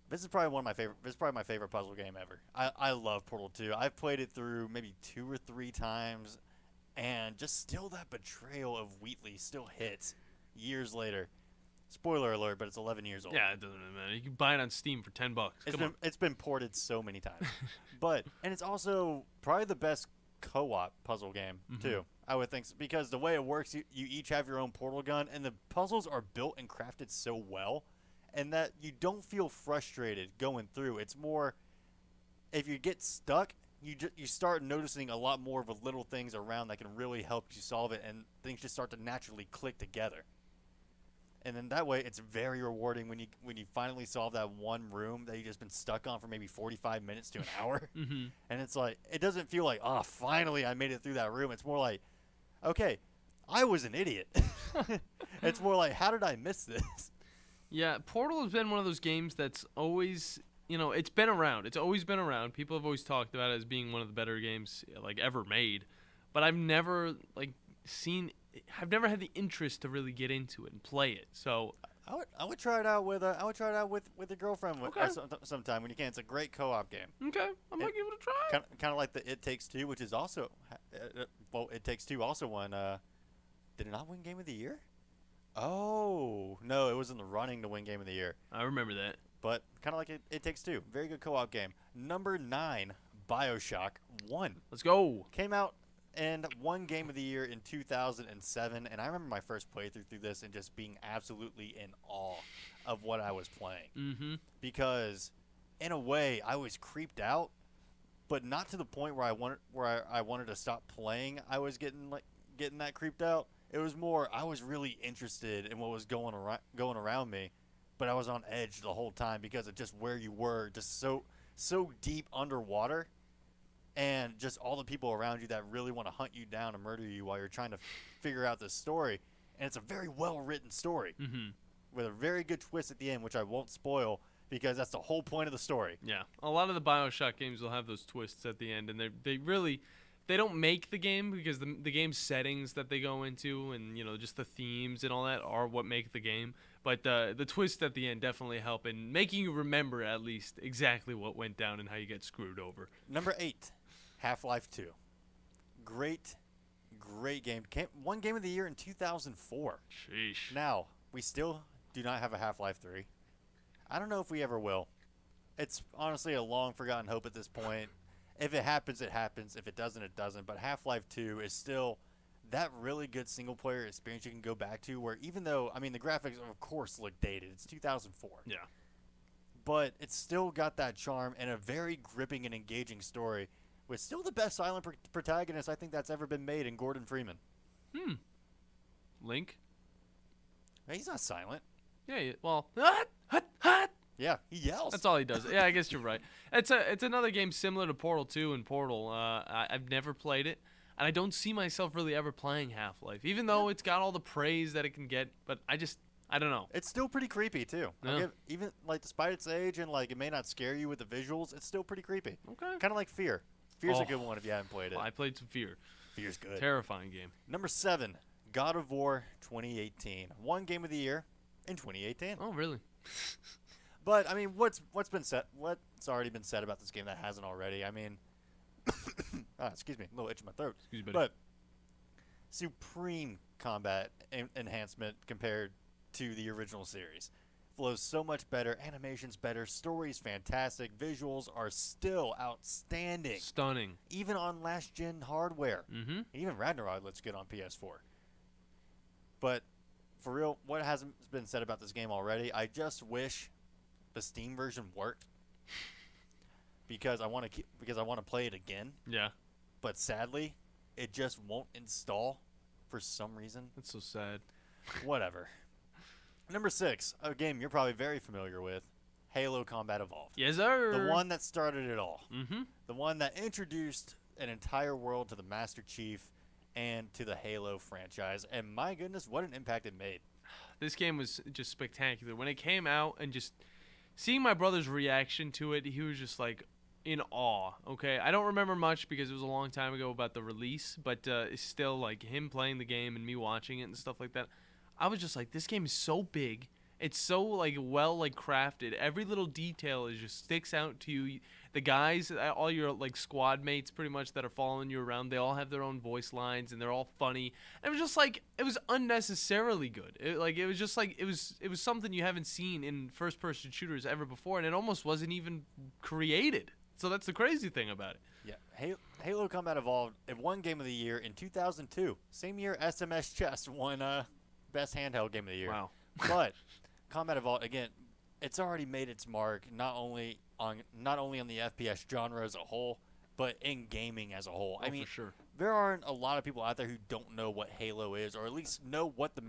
this is probably my favorite puzzle game ever. I love Portal 2. I've played it through maybe 2 or 3 times, and just still that betrayal of Wheatley still hits years later. Spoiler alert, but it's 11 years old. Yeah, it doesn't matter. You can buy it on Steam for $10. It's been ported so many times. And it's also probably the best co-op puzzle game too. I would think so, because the way it works, you each have your own portal gun, and the puzzles are built and crafted so well, and that you don't feel frustrated going through. It's more, if you get stuck, you start noticing a lot more of the little things around that can really help you solve it, and things just start to naturally click together. And then that way, it's very rewarding when you finally solve that one room that you've just been stuck on for maybe 45 minutes to an hour. And it's like, it doesn't feel like, oh, finally I made it through that room. It's more like, okay, I was an idiot. It's more like, how did I miss this? Yeah, Portal has been one of those games that's always, it's been around. It's always been around. People have always talked about it as being one of the better games ever made. But I've never I've never had the interest to really get into it and play it. So I would try it out with your girlfriend sometime when you can. It's a great co-op game. Okay, I might give it a try. Kind of like the It Takes Two, which is also It Takes Two also won. Did it not win Game of the Year? Oh no, it was in the running to win Game of the Year. I remember that. But kind of like It Takes Two, very good co-op game. Number 9, BioShock 1. Let's go. Came out and won Game of the Year in 2007, and I remember my first playthrough through this and just being absolutely in awe of what I was playing. Because in a way I was creeped out, but not to the point where I wanted to stop playing. I was getting that creeped out. It was more, I was really interested in what was going around me, but I was on edge the whole time because of just where you were, just so deep underwater. And just all the people around you that really want to hunt you down and murder you while you're trying to figure out this story. And it's a very well-written story with a very good twist at the end, which I won't spoil because that's the whole point of the story. Yeah, a lot of the BioShock games will have those twists at the end, and they don't make the game because the game settings that they go into and just the themes and all that are what make the game. But the twist at the end definitely help in making you remember at least exactly what went down and how you get screwed over. Number 8. Half-Life 2. Great game. Won Game of the Year in 2004. Sheesh. Now, we still do not have a Half-Life 3. I don't know if we ever will. It's honestly a long-forgotten hope at this point. If it happens, it happens. If it doesn't, it doesn't. But Half-Life 2 is still that really good single-player experience you can go back to where even though, the graphics, of course, look dated. It's 2004. Yeah. But it's still got that charm and a very gripping and engaging story with still the best silent protagonist I think that's ever been made in Gordon Freeman. Link? He's not silent. Yeah, well, Yeah, he yells. That's all he does. Yeah, I guess you're right. It's another game similar to Portal 2 and Portal. I've never played it, and I don't see myself really ever playing Half-Life, even though it's got all the praise that it can get. But I don't know. It's still pretty creepy too. Yeah. Even like despite its age and like it may not scare you with the visuals, it's still pretty creepy. Okay. Kind of like Fear. Fear's Oh. a good one if you haven't played it. Well, I played some Fear. Fear's good. Terrifying game. Number 7, God of War 2018. One game of the year in 2018. Oh, really? But I mean, what's already been said about this game that hasn't already? I mean, excuse me, a little itch in my throat. Excuse me. But supreme combat enhancement compared to the original series. Flows so much better, animation's better, story's fantastic, visuals are still outstanding. Stunning. Even on last gen hardware. Mm-hmm. Even Ragnarok looks good on PS4. But for real, what hasn't been said about this game already? I just wish the Steam version worked because I want to play it again. Yeah. But sadly, it just won't install for some reason. That's so sad. Whatever. Number 6, a game you're probably very familiar with, Halo Combat Evolved. Yes, sir. The one that started it all. Mm-hmm. The one that introduced an entire world to the Master Chief and to the Halo franchise. And my goodness, what an impact it made. This game was just spectacular. When it came out and just seeing my brother's reaction to it, he was just like in awe. Okay, I don't remember much because it was a long time ago about the release, but it's still like him playing the game and me watching it and stuff like that. I was just like, this game is so big. It's so like well like crafted. Every little detail is just sticks out to you. The guys, all your like squad mates, pretty much that are following you around, they all have their own voice lines and they're all funny. And it was just like it was unnecessarily good. It was something you haven't seen in first-person shooters ever before, and it almost wasn't even created. So that's the crazy thing about it. Yeah, Halo Combat Evolved. It won Game of the Year in 2002. Same year SMS Chess won Best Handheld Game of the Year. Wow. But Combat Evolved, again, it's already made its mark not only on the FPS genre as a whole, but in gaming as a whole. I mean, for sure. There aren't a lot of people out there who don't know what Halo is, or at least know what the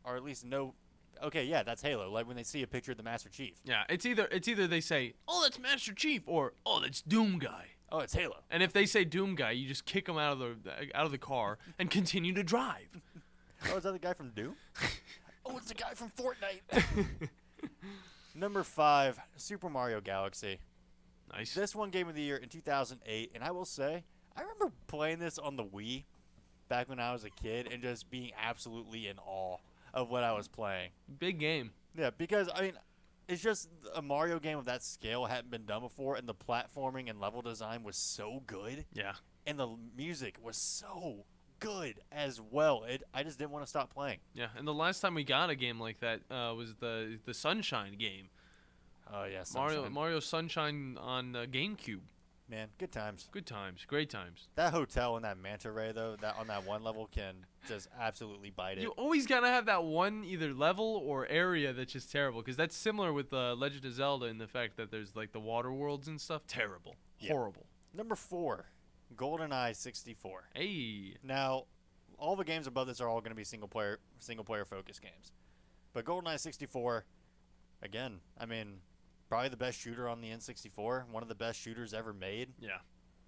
or at least know. Okay, yeah, that's Halo. Like when they see a picture of the Master Chief. Yeah, it's either they say, "Oh, that's Master Chief," or "Oh, that's Doom Guy." Oh, it's Halo. And if they say Doom Guy, you just kick him out of the car and continue to drive. Oh, is that the guy from Doom? Oh, it's the guy from Fortnite. Number 5, Super Mario Galaxy. Nice. This one Game of the Year in 2008, and I will say, I remember playing this on the Wii back when I was a kid and just being absolutely in awe of what I was playing. Big game. Yeah, because, I mean, it's just a Mario game of that scale hadn't been done before, and the platforming and level design was so good. Yeah. And the music was so good as well. I just didn't want to stop playing. Yeah, and the last time we got a game like that was the Sunshine game. Oh yeah, Sunshine. Mario Sunshine on GameCube. Man, good times. Good times, great times. That hotel and that manta ray though, that on that one level can just absolutely bite it. You always gotta have that one either level or area that's just terrible, because that's similar with Legend of Zelda in the fact that there's like the water worlds and stuff. Terrible, horrible. Number 4, GoldenEye 64. Hey. Now, all the games above this are all going to be single player focused games, but GoldenEye 64, again, I mean, probably the best shooter on the N64, one of the best shooters ever made. Yeah.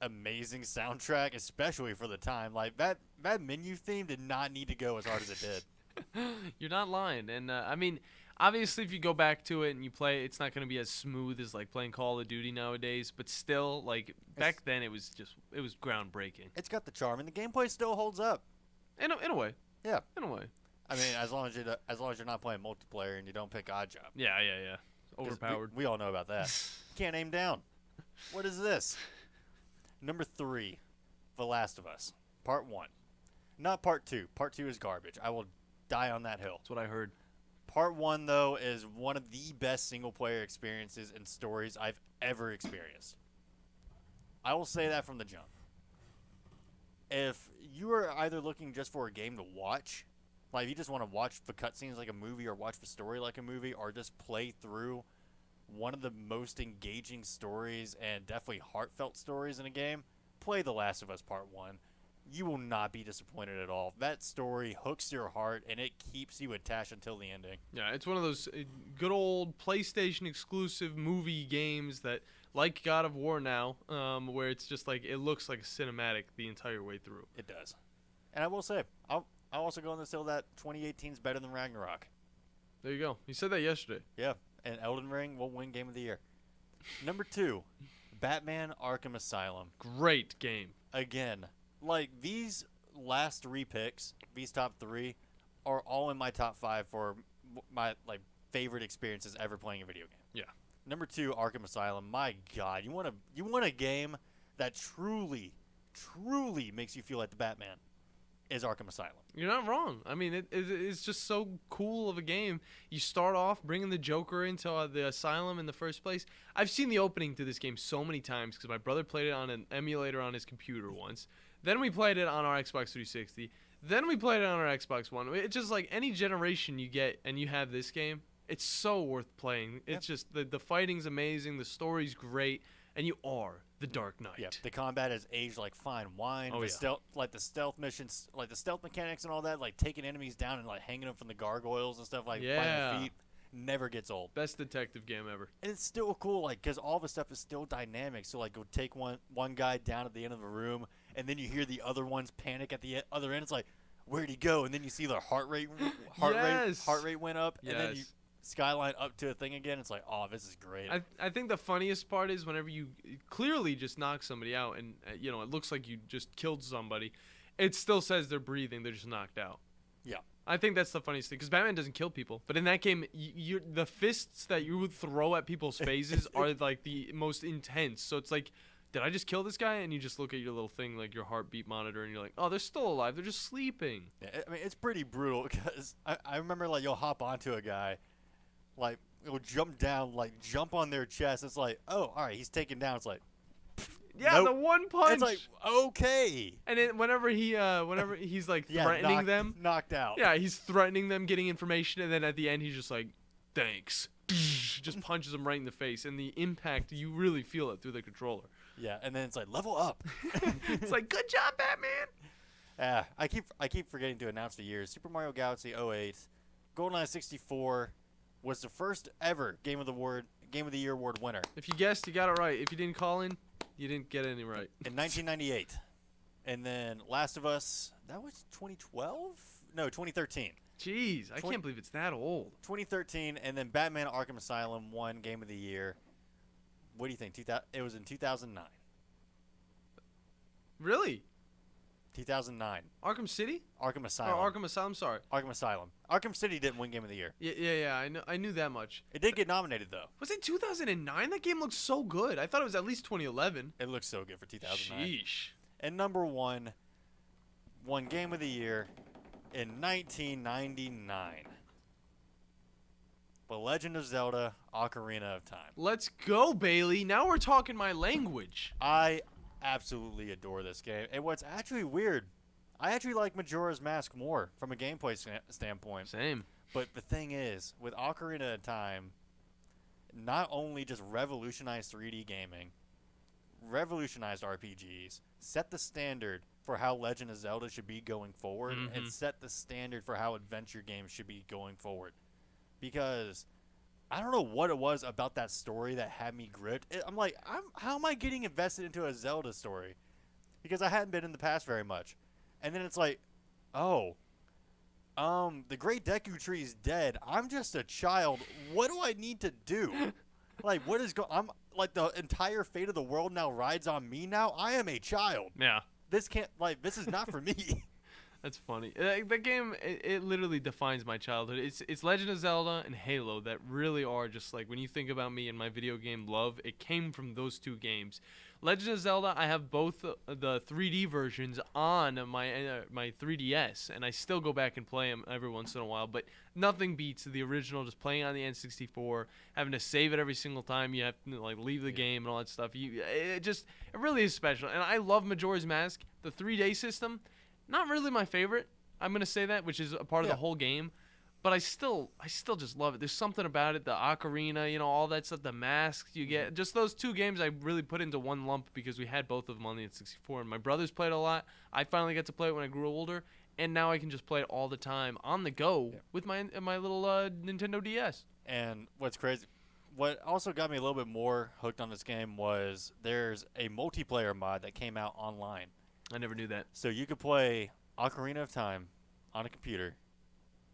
Amazing soundtrack, especially for the time. Like that menu theme did not need to go as hard as it did. You're not lying, and I mean, obviously, if you go back to it and you play, it's not going to be as smooth as like playing Call of Duty nowadays. But still, like back then, it was groundbreaking. It's got the charm, and the gameplay still holds up. In a way. Yeah. In a way. I mean, as long as you're not playing multiplayer and you don't pick odd job. Yeah. Overpowered. We all know about that. Can't aim down. What is this? Number 3, The Last of Us, Part 1. Not Part 2. Part 2 is garbage. I will die on that hill. That's what I heard. Part 1, though, is one of the best single-player experiences and stories I've ever experienced. I will say that from the jump. If you are either looking just for a game to watch, like if you just want to watch the cutscenes like a movie or watch the story like a movie or just play through one of the most engaging stories and definitely heartfelt stories in a game, play The Last of Us Part 1. you will not be disappointed at all. That story hooks your heart, and it keeps you attached until the ending. Yeah, it's one of those good old PlayStation exclusive movie games that, like God of War now, where it's just like it looks like a cinematic the entire way through. It does. And I will say, I'll also go on this hill that 2018 is better than Ragnarok. There you go. You said that yesterday. Yeah, and Elden Ring will win Game of the Year. Number 2, Batman Arkham Asylum. Great game. Again, like these last 3 picks, these top 3, are all in my top 5 for my favorite experiences ever playing a video game. Yeah. Number 2, Arkham Asylum. My God, you want a game that truly makes you feel like the Batman is Arkham Asylum. You're not wrong. I mean, it's just so cool of a game. You start off bringing the Joker into the asylum in the first place. I've seen the opening to this game so many times because my brother played it on an emulator on his computer once. Then we played it on our Xbox 360. Then we played it on our Xbox One. It's just like any generation you get and you have this game, it's so worth playing. It's just the fighting's amazing, the story's great, and you are the Dark Knight. Yeah, the combat has aged like fine wine. Oh, the yeah. stealth missions, like the stealth mechanics and all that, like taking enemies down and like hanging them from the gargoyles and stuff, like by their feet, never gets old. Best detective game ever. And it's still cool, like, because all the stuff is still dynamic. So, like, go take one guy down at the end of the room, and then you hear the other ones panic at the other end. It's like, where'd he go? And then you see their heart rate went up, and then you skyline up to a thing again. It's like, oh, this is great. I think the funniest part is whenever you clearly just knock somebody out, and it looks like you just killed somebody, it still says they're breathing. They're just knocked out. Yeah. I think that's the funniest thing because Batman doesn't kill people, but in that game, the fists that you would throw at people's faces are like the most intense. So it's like, did I just kill this guy? And you just look at your little thing, like your heartbeat monitor, and you're like, oh, they're still alive. They're just sleeping. Yeah, I mean, it's pretty brutal because I remember, like, you'll hop onto a guy, like, you'll jump down, like, jump on their chest. It's like, oh, all right, he's taken down. It's like, yeah, nope. The one punch. It's like, okay. And then whenever he's like threatening them, knocked out. Yeah, he's threatening them, getting information, and then at the end he's just like, thanks, just punches them right in the face, and the impact you really feel it through the controller. Yeah, and then it's like, level up. It's like, good job, Batman. I keep forgetting to announce the years. Super Mario Galaxy 08, GoldenEye 64 was the first ever Game of the Year award winner. If you guessed, you got it right. If you didn't call in, you didn't get any right. In 1998. And then Last of Us, that was 2012? No, 2013. Jeez, I can't believe it's that old. 2013, and then Batman Arkham Asylum won Game of the Year. What do you think? It was in 2009. Really? 2009. Arkham City? Arkham Asylum. Or Arkham Asylum, sorry. Arkham Asylum. Arkham City didn't win Game of the Year. Yeah, I knew that much. It did get nominated, though. Was it 2009? That game looked so good. I thought it was at least 2011. It looked so good for 2009. Sheesh. And number 1 won Game of the Year in 1999. The Legend of Zelda Ocarina of Time. Let's go, Bailey. Now we're talking my language. I absolutely adore this game. And what's actually weird, I actually like Majora's Mask more from a gameplay standpoint. Same. But the thing is, with Ocarina of Time, not only just revolutionized 3D gaming, revolutionized RPGs, set the standard for how Legend of Zelda should be going forward, and set the standard for how adventure games should be going forward. Because I don't know what it was about that story that had me gripped. I'm like, how am I getting invested into a Zelda story? Because I hadn't been in the past very much. And then it's like, oh, the Great Deku Tree is dead. I'm just a child. What do I need to do? Like, what is I'm like, the entire fate of the world now rides on me now? I am a child. Yeah. This is not for me. That's funny. The game, it literally defines my childhood. It's Legend of Zelda and Halo that really are just like, when you think about me and my video game love, it came from those two games. Legend of Zelda, I have both the 3D versions on my 3DS, and I still go back and play them every once in a while, but nothing beats the original, just playing on the N64, having to save it every single time you have to like leave the game and all that stuff. It really is special, and I love Majora's Mask. The 3D system, not really my favorite, I'm going to say that, which is a part of the whole game. But I still just love it. There's something about it, the ocarina, you know, all that stuff, the masks you get. Just those 2 games I really put into one lump because we had both of them on the N64. And my brothers played a lot. I finally got to play it when I grew older, and now I can just play it all the time on the go with my little Nintendo DS. And what's crazy, what also got me a little bit more hooked on this game was there's a multiplayer mod that came out online. I never knew that. So you could play Ocarina of Time on a computer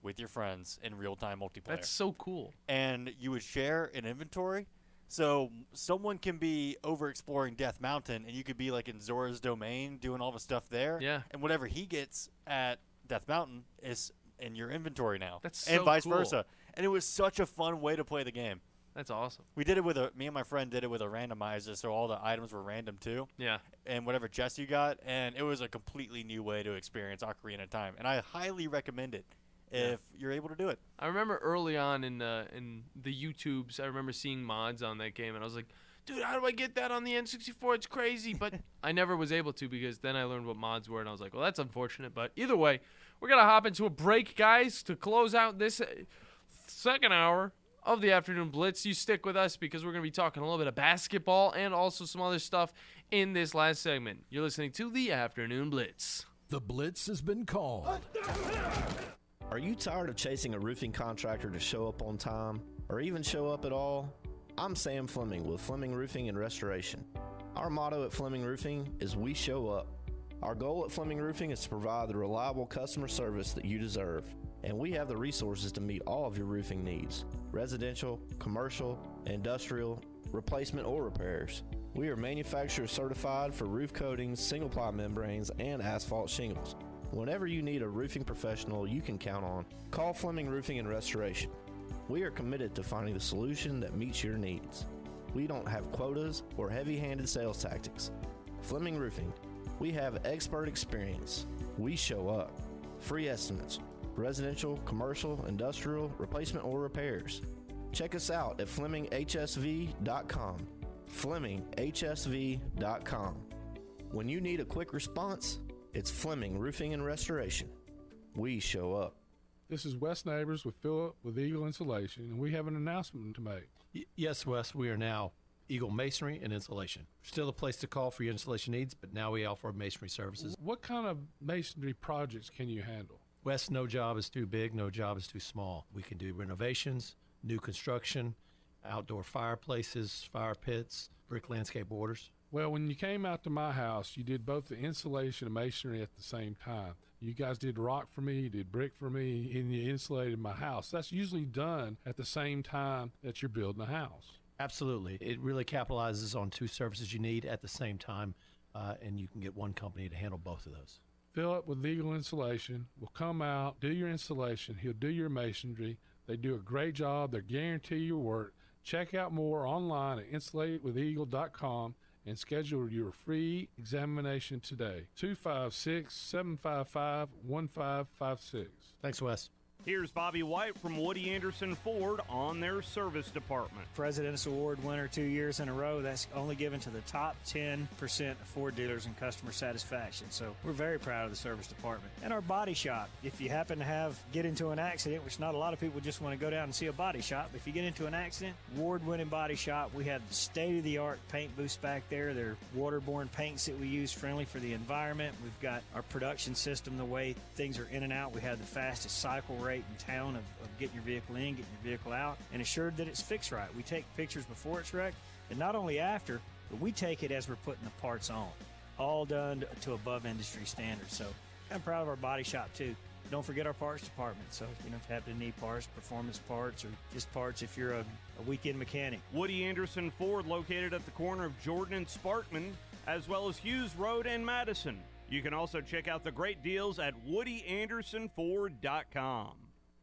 with your friends in real-time multiplayer. That's so cool. And you would share an inventory. So someone can be over-exploring Death Mountain, and you could be like in Zora's Domain doing all the stuff there. Yeah. And whatever he gets at Death Mountain is in your inventory now. That's and so vice cool. versa. And it was such a fun way to play the game. That's awesome. We did it with me and my friend did it with a randomizer, so all the items were random too. Yeah. And whatever chest you got, and it was a completely new way to experience Ocarina of Time. And I highly recommend it if you're able to do it. I remember early on in the YouTubes, I remember seeing mods on that game, and I was like, dude, how do I get that on the N64? It's crazy. But I never was able to because then I learned what mods were, and I was like, well, that's unfortunate. But either way, we're going to hop into a break, guys, to close out this second hour of the Afternoon Blitz. You stick with us because we're going to be talking a little bit of basketball and also some other stuff in this last segment. You're listening to the Afternoon Blitz. The Blitz has been called. Are you tired of chasing a roofing contractor to show up on time or even show up at all? I'm Sam Fleming with Fleming Roofing and Restoration. Our motto at Fleming Roofing is we show up. Our goal at Fleming Roofing is to provide the reliable customer service that you deserve. And we have the resources to meet all of your roofing needs: residential, commercial, industrial, replacement, or repairs. We are manufacturer certified for roof coatings, single-ply membranes, and asphalt shingles. Whenever you need a roofing professional you can count on, call Fleming Roofing and Restoration. We are committed to finding the solution that meets your needs. We don't have quotas or heavy-handed sales tactics. Fleming Roofing, we have expert experience. We show up. Free estimates. Residential, commercial, industrial, replacement, or repairs. Check us out at FlemingHSV.com. FlemingHSV.com. When you need a quick response, it's Fleming Roofing and Restoration. We show up. This is Wes Neighbors with Philip with Eagle Insulation, and we have an announcement to make. Yes, Wes, we are now Eagle Masonry and Insulation. Still a place to call for your installation needs, but now we offer masonry services. What kind of masonry projects can you handle? Wes, no job is too big, no job is too small. We can do renovations, new construction, outdoor fireplaces, fire pits, brick landscape borders. Well, when you came out to my house, you did both the insulation and masonry at the same time. You guys did rock for me, you did brick for me, and you insulated my house. That's usually done at the same time that you're building a house. Absolutely. It really capitalizes on 2 services you need at the same time, and you can get one company to handle both of those. Philip with Eagle Insulation will come out, do your installation. He'll do your masonry. They do a great job. They guarantee your work. Check out more online at insulatedwitheagle.com and schedule your free examination today. 256-755-1556. Thanks, Wes. Here's Bobby White from Woody Anderson Ford on their service department. President's Award winner 2 years in a row. That's only given to the top 10% of Ford dealers in customer satisfaction. So we're very proud of the service department. And our body shop. If you happen to get into an accident, which not a lot of people just want to go down and see a body shop. If you get into an accident, award-winning body shop. We have the state-of-the-art paint booths back there. They're waterborne paints that we use, friendly for the environment. We've got our production system, the way things are in and out. We have the fastest cycle rate in town of getting your vehicle in, getting your vehicle out, and assured that it's fixed right. We take pictures before it's wrecked, and not only after, but we take it as we're putting the parts on. All done to above industry standards. So I'm proud of our body shop too. Don't forget our parts department. So if you happen to need parts, performance parts, or just parts if you're a weekend mechanic. Woody Anderson Ford, located at the corner of Jordan and Sparkman, as well as Hughes Road and Madison. You can also check out the great deals at WoodyAndersonFord.com.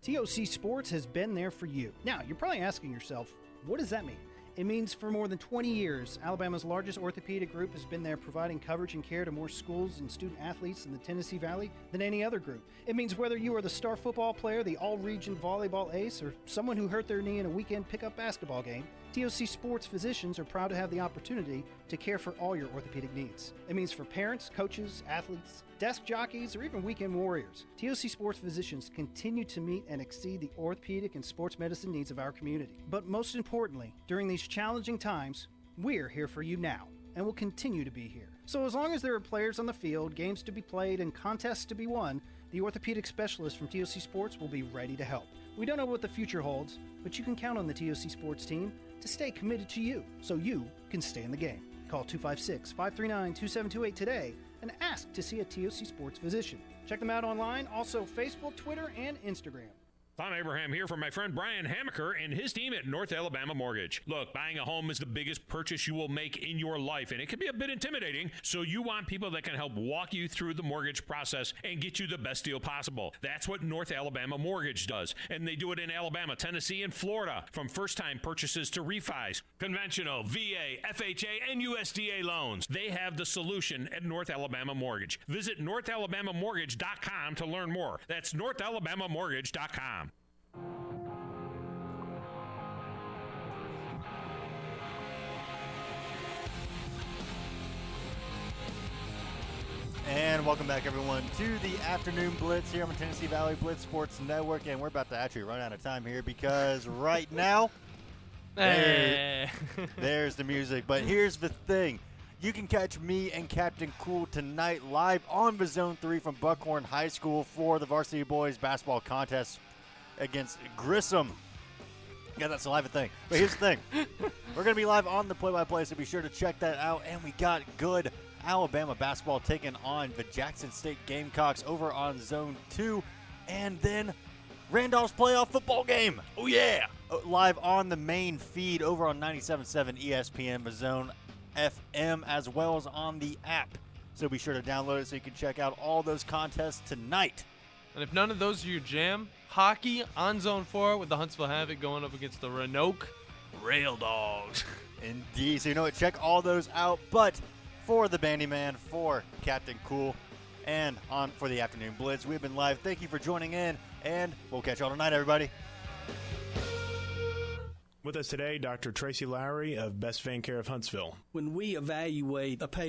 TOC Sports has been there for you. Now, you're probably asking yourself, what does that mean? It means for more than 20 years, Alabama's largest orthopedic group has been there providing coverage and care to more schools and student athletes in the Tennessee Valley than any other group. It means whether you are the star football player, the all-region volleyball ace, or someone who hurt their knee in a weekend pickup basketball game, TOC Sports physicians are proud to have the opportunity to care for all your orthopedic needs. It means for parents, coaches, athletes, desk jockeys, or even weekend warriors, TOC Sports physicians continue to meet and exceed the orthopedic and sports medicine needs of our community. But most importantly, during these challenging times, we're here for you now and will continue to be here. So as long as there are players on the field, games to be played, and contests to be won, the orthopedic specialists from TOC Sports will be ready to help. We don't know what the future holds, but you can count on the TOC Sports team to stay committed to you so you can stay in the game. Call 256-539-2728 today and ask to see a TOC Sports physician. Check them out online, also Facebook, Twitter, and Instagram. Tom Abraham here for my friend Brian Hamaker and his team at North Alabama Mortgage. Look, buying a home is the biggest purchase you will make in your life, and it can be a bit intimidating, so you want people that can help walk you through the mortgage process and get you the best deal possible. That's what North Alabama Mortgage does, and they do it in Alabama, Tennessee, and Florida, from first-time purchases to refis, conventional, VA, FHA, and USDA loans. They have the solution at North Alabama Mortgage. Visit NorthAlabamaMortgage.com to learn more. That's NorthAlabamaMortgage.com. And welcome back, everyone, to the Afternoon Blitz here on the Tennessee Valley Blitz Sports Network. And we're about to actually run out of time here because right now, there's the music. But here's the thing. You can catch me and Captain Cool tonight live on the Zone 3 from Buckhorn High School for the Varsity Boys basketball contest against Grissom. Yeah, that's a live thing. But here's the thing. We're going to be live on the play-by-play, so be sure to check that out. And we got good Alabama basketball taking on the Jackson State Gamecocks over on Zone 2. And then Randolph's playoff football game. Oh, yeah. Live on the main feed over on 97.7 ESPN, the Zone FM, as well as on the app. So be sure to download it so you can check out all those contests tonight. And if none of those are your jam, hockey on Zone 4 with the Huntsville Havoc going up against the Roanoke Rail Dogs. Indeed. So you know what? Check all those out. But for the Bandi Man, for Captain Cool, and on for the Afternoon Blitz, we've been live. Thank you for joining in, and we'll catch y'all tonight, everybody. With us today, Dr. Tracy Lowry of Best Vein Care of Huntsville. When we evaluate a patient,